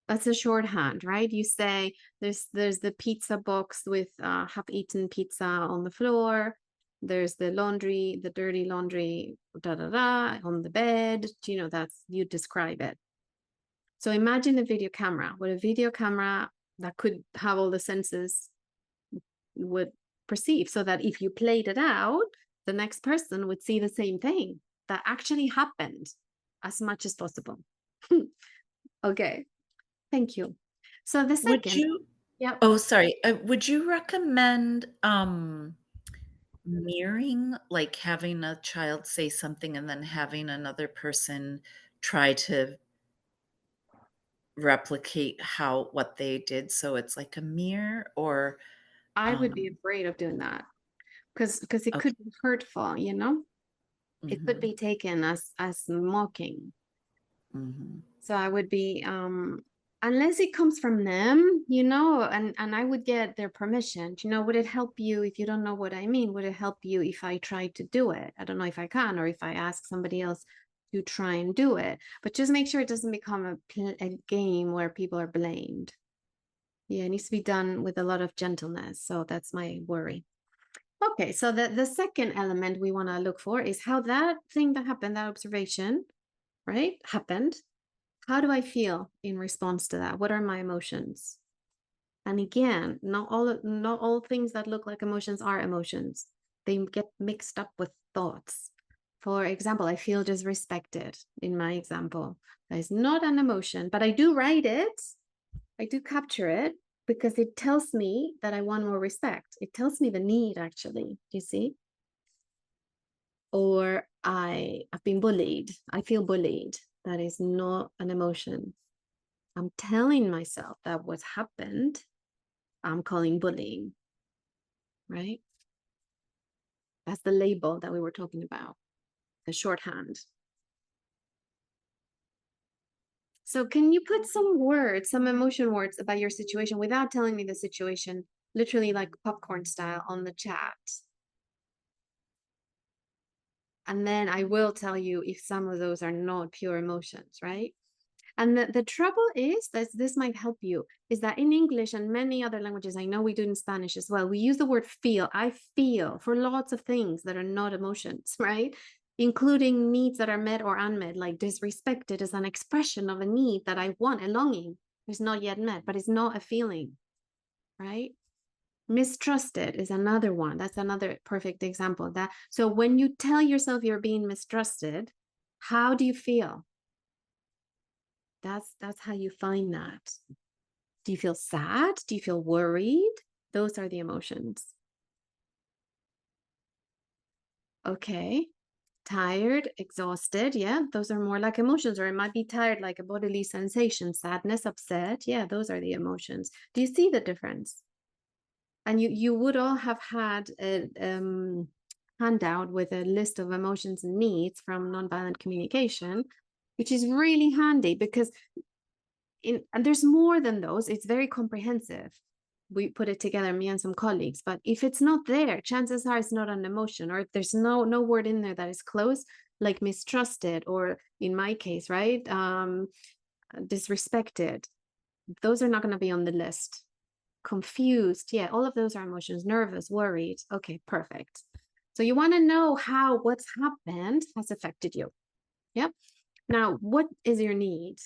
That's a shorthand, right? You say there's the pizza box with half-eaten pizza on the floor. There's the laundry, the dirty laundry, on the bed. You know, that's, you describe it. So imagine a video camera, with a video camera that could have all the senses would perceive, so that if you played it out, the next person would see the same thing that actually happened as much as possible. Okay, thank you. So the Would second, you, yeah, oh, sorry. Would you recommend mirroring, like having a child say something and then having another person try to replicate what they did, so it's like a mirror? Or I would be afraid of doing that because it could be hurtful, you know? It could be taken as mocking. So I would be unless it comes from them, you know, and I would get their permission. You know, would it help you if you don't know what I mean? Would it help you if I try to do it? I don't know if I can, or if I ask somebody else to try and do it. But just make sure it doesn't become a game where people are blamed. Yeah, it needs to be done with a lot of gentleness. So that's my worry. Okay, so the second element we want to look for is how that thing that happened, that observation, right, happened. How do I feel in response to that? What are my emotions? And again, not all things that look like emotions are emotions. They get mixed up with thoughts. For example, I feel disrespected in my example. That is not an emotion, but I do write it. I do capture it because it tells me that I want more respect. It tells me the need, actually. Do you see? Or I've been bullied. I feel bullied. That is not an emotion. I'm telling myself that what's happened, I'm calling bullying, right? That's the label that we were talking about, the shorthand. So can you put some words, some emotion words about your situation without telling me the situation, literally like popcorn style on the chat? And then I will tell you if some of those are not pure emotions, right? And the trouble is that this might help you, is that in English and many other languages, I know we do in Spanish as well, we use the word feel. I feel for lots of things that are not emotions, right? Including needs that are met or unmet, like disrespected is an expression of a need that I want, a longing is not yet met, but it's not a feeling, right? Mistrusted is another one. That's another perfect example. That so when you tell yourself you're being mistrusted, how do you feel? That's how you find that. Do you feel sad? Do you feel worried? Those are the emotions. Okay. Tired, exhausted. Yeah, those are more like emotions. Or it might be tired, like a bodily sensation, sadness, upset. Yeah, those are the emotions. Do you see the difference? And you would all have had a handout with a list of emotions and needs from Nonviolent Communication, which is really handy because and there's more than those. It's very comprehensive. We put it together, me and some colleagues, but if it's not there, chances are it's not an emotion, or if there's no word in there that is close, like mistrusted, or in my case, right, disrespected, those are not going to be on the list. Confused, yeah, all of those are emotions. Nervous, worried. Okay, perfect. So you want to know how what's happened has affected you. Yep. Now, what is your need?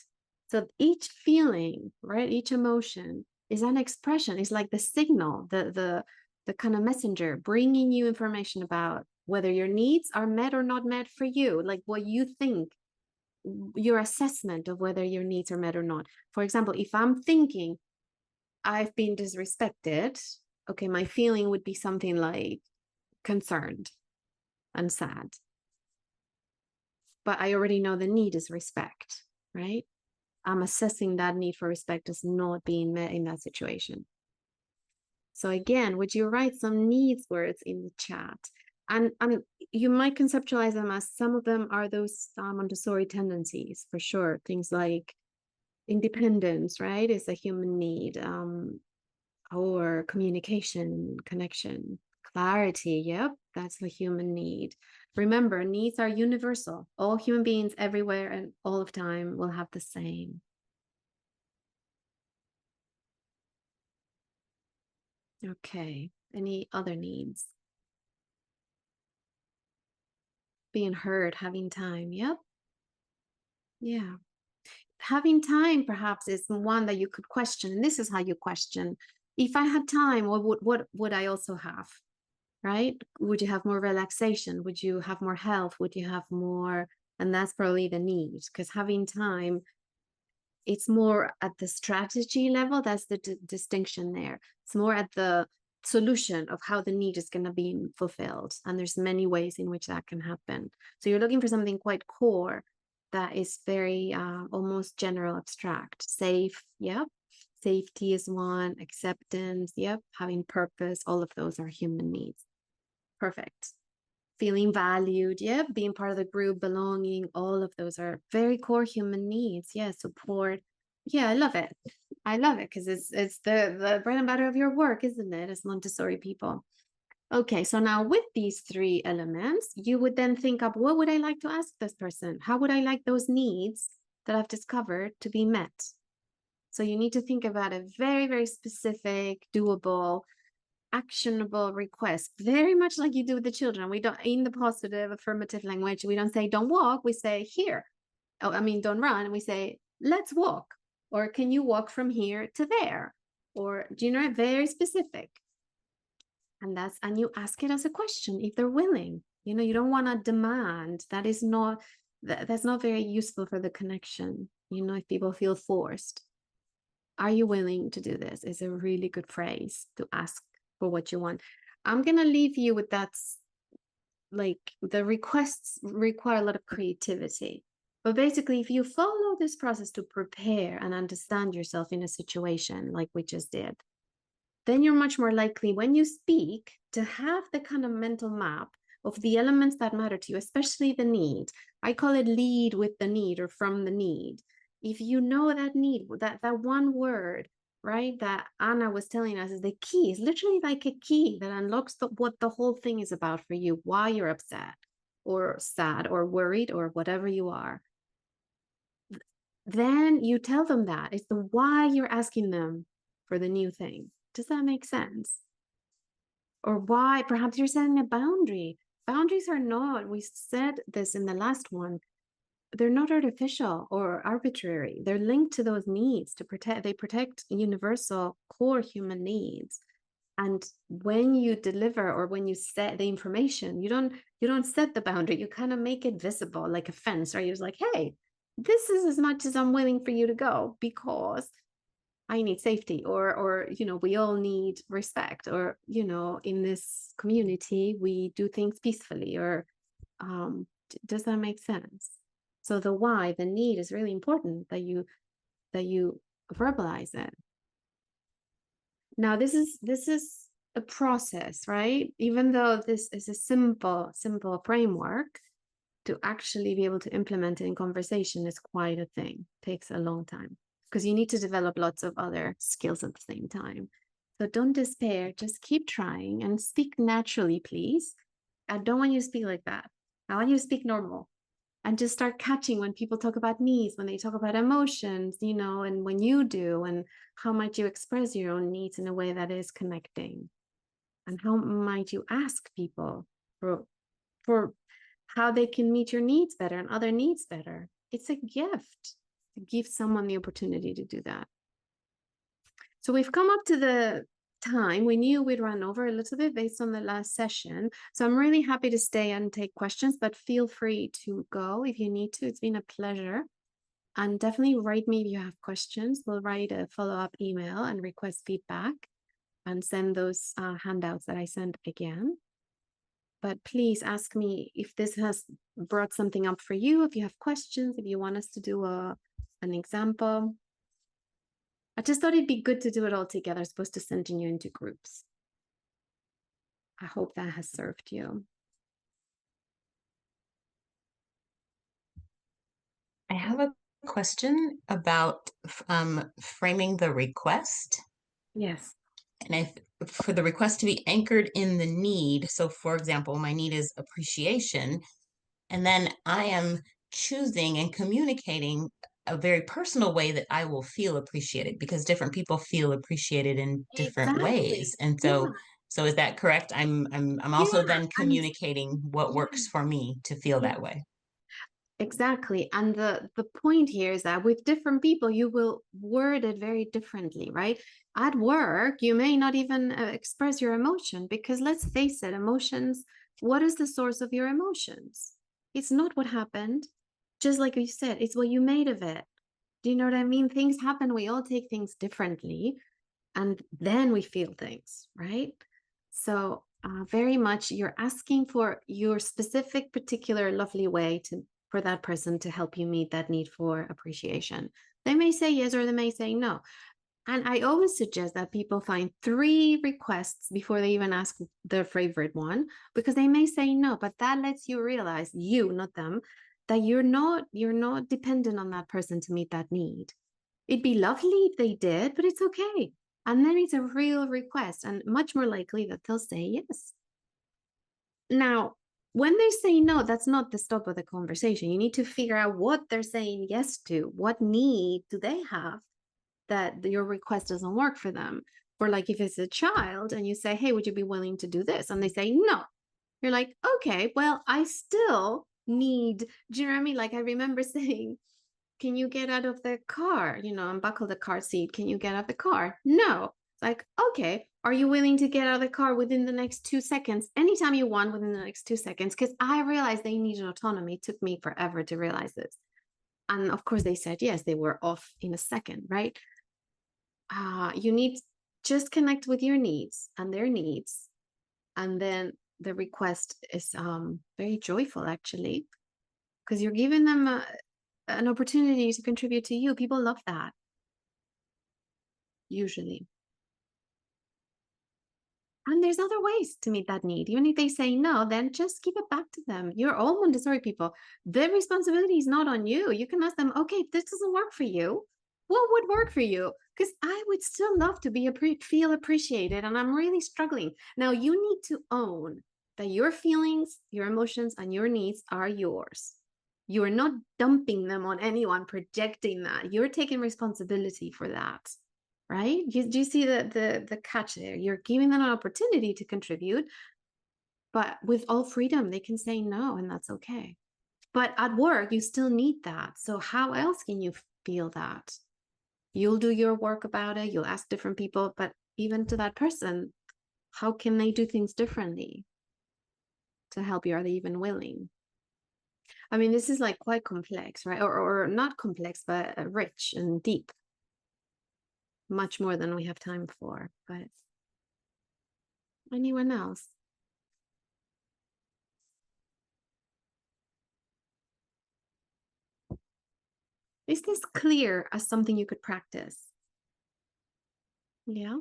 So each feeling, right, each emotion is an expression. It's like the signal, the kind of messenger bringing you information about whether your needs are met or not met for you, like what you think, your assessment of whether your needs are met or not. For example, if I'm thinking I've been disrespected, okay, my feeling would be something like concerned and sad. But I already know the need is respect, right? I'm assessing that need for respect as not being met in that situation. So again, would you write some needs words in the chat? And you might conceptualize them as some of them are those Montessori tendencies, for sure. Things like independence, right, is a human need, or communication, connection, clarity. Yep, that's the human need. Remember, needs are universal. All human beings everywhere and all of time will have the same. Okay. Any other needs? Being heard, having time. Yep. Yeah. Having time perhaps is one that you could question. And this is how you question. If I had time, what would I also have? Right? Would you have more relaxation? Would you have more health? Would you have more? And that's probably the need, because having time, it's more at the strategy level. That's the distinction there. It's more at the solution of how the need is going to be fulfilled. And there's many ways in which that can happen. So you're looking for something quite core that is very almost general, abstract. Safe, yep. Safety is one. Acceptance, yep. Having purpose, all of those are human needs. Perfect. Feeling valued, yep. Being part of the group, belonging, all of those are very core human needs. Yeah, support. Yeah, I love it. I love it because it's the bread and butter of your work, isn't it, as Montessori people? Okay, so now with these three elements, you would then think up, what would I like to ask this person? How would I like those needs that I've discovered to be met? So you need to think about a very, very specific, doable, actionable request, very much like you do with the children. We don't, in the positive affirmative language, we don't say, don't walk, we say here. Oh, I mean, don't run. And we say, let's walk. Or can you walk from here to there? Or, do you know, very specific. And you ask it as a question if they're willing. You know, you don't want to demand. That is not, that's not very useful for the connection. You know, if people feel forced. Are you willing to do this? Is a really good phrase to ask for what you want. I'm going to leave you with that. Like, the requests require a lot of creativity. But basically, if you follow this process to prepare and understand yourself in a situation like we just did, then you're much more likely when you speak to have the kind of mental map of the elements that matter to you, especially the need. I call it lead with the need or from the need. If you know that need, that one word, right, that Anna was telling us is the key, is literally like a key that unlocks what the whole thing is about for you, why you're upset or sad or worried or whatever you are. Then you tell them that. It's the why you're asking them for the new thing. Does that make sense? Or why perhaps you're setting a boundary. Boundaries are not, we said this in the last one, they're not artificial or arbitrary. They're linked to those needs to protect, they protect universal core human needs. And when you deliver or when you set the information, you don't set the boundary, you kind of make it visible like a fence, right? You're just like, hey, this is as much as I'm willing for you to go because I need safety, or you know, we all need respect, or you know, in this community we do things peacefully, or does that make sense? So the why, the need is really important that you verbalize it. Now this is a process, right? Even though this is a simple framework, to actually be able to implement it in conversation is quite a thing. It takes a long time because you need to develop lots of other skills at the same time. So don't despair, just keep trying and speak naturally, please. I don't want you to speak like that. I want you to speak normal and just start catching when people talk about needs, when they talk about emotions, you know, and when you do, and how might you express your own needs in a way that is connecting, and how might you ask people for how they can meet your needs better and other needs better. It's a gift to give someone the opportunity to do that. So we've come up to the time. We knew we'd run over a little bit based on the last session. So I'm really happy to stay and take questions, but feel free to go if you need to. It's been a pleasure. And definitely write me if you have questions. We'll write a follow-up email and request feedback and send those handouts that I sent again. But please ask me if this has brought something up for you, if you have questions, if you want us to do an example. I just thought it'd be good to do it all together as opposed to sending you into groups. I hope that has served you. I have a question about framing the request. Yes. And for the request to be anchored in the need, so for example, my need is appreciation, and then I am choosing and communicating a very personal way that I will feel appreciated, because different people feel appreciated in different ways. And so, so is that correct? I'm also then communicating what works for me to feel that way. Exactly. And the point here is that with different people, you will word it very differently, right? At work, you may not even express your emotion, because let's face it, emotions, what is the source of your emotions? It's not what happened. Just like you said, it's what you made of it. Do you know what I mean? Things happen, we all take things differently, and then we feel things, right? So very much you're asking for your specific, particular, lovely way for that person to help you meet that need for appreciation. They may say yes or they may say no. And I always suggest that people find 3 requests before they even ask their favorite one, because they may say no, but that lets you realize, you, not them, that you're not dependent on that person to meet that need. It'd be lovely if they did, but it's okay. And then it's a real request, and much more likely that they'll say yes. Now, when they say no, that's not the stop of the conversation. You need to figure out what they're saying yes to. What need do they have that your request doesn't work for them? Or like if it's a child and you say, hey, would you be willing to do this? And they say no. You're like, okay, well, I still need, do you know what I mean? Like I remember saying, can you get out of the car? You know, unbuckle the car seat. Can you get out of the car? No. It's like, okay, are you willing to get out of the car within the next 2 seconds? Anytime you want within the next 2 seconds, because I realized they needed autonomy. It took me forever to realize this. And of course they said yes, they were off in a second, right? You need just connect with your needs and their needs. And then the request is very joyful, actually, because you're giving them an opportunity to contribute to you. People love that, usually. And there's other ways to meet that need. Even if they say no, then just give it back to them. You're all Montessori people. The responsibility is not on you. You can ask them, okay, if this doesn't work for you, what would work for you? Because I would still love to feel appreciated, and I'm really struggling. Now, you need to own that your feelings, your emotions, and your needs are yours. You're not dumping them on anyone, projecting that. You're taking responsibility for that, right? Do you see the catch there? You're giving them an opportunity to contribute, but with all freedom, they can say no, and that's okay. But at work, you still need that. So how else can you feel that? You'll do your work about it. You'll ask different people, but even to that person, how can they do things differently to help you? Are they even willing? I mean, this is like quite complex, right? Or not complex, but rich and deep. Much more than we have time for. But anyone else? Is this clear as something you could practice? Yeah.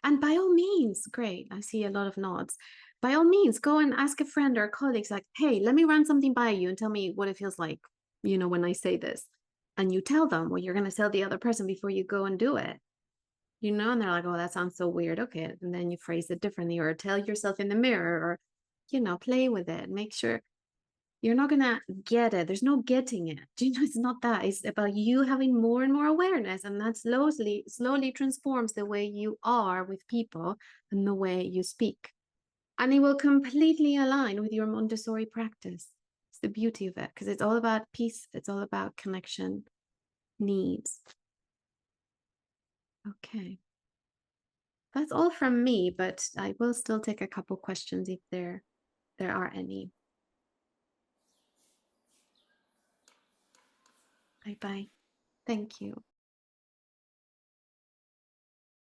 And by all means, great. I see a lot of nods. By all means, go and ask a friend or a colleague, like, hey, let me run something by you and tell me what it feels like, you know, when I say this. And you tell them what you're going to tell the other person before you go and do it. You know, and they're like, oh, that sounds so weird. Okay. And then you phrase it differently, or tell yourself in the mirror, or, you know, play with it. Make sure you're not going to get it. There's no getting it. You know, it's not that. It's about you having more and more awareness. And that slowly transforms the way you are with people and the way you speak. And it will completely align with your Montessori practice. It's the beauty of it, because it's all about peace. It's all about connection, needs. Okay. That's all from me, but I will still take a couple questions if there are any. Bye-bye. Thank you.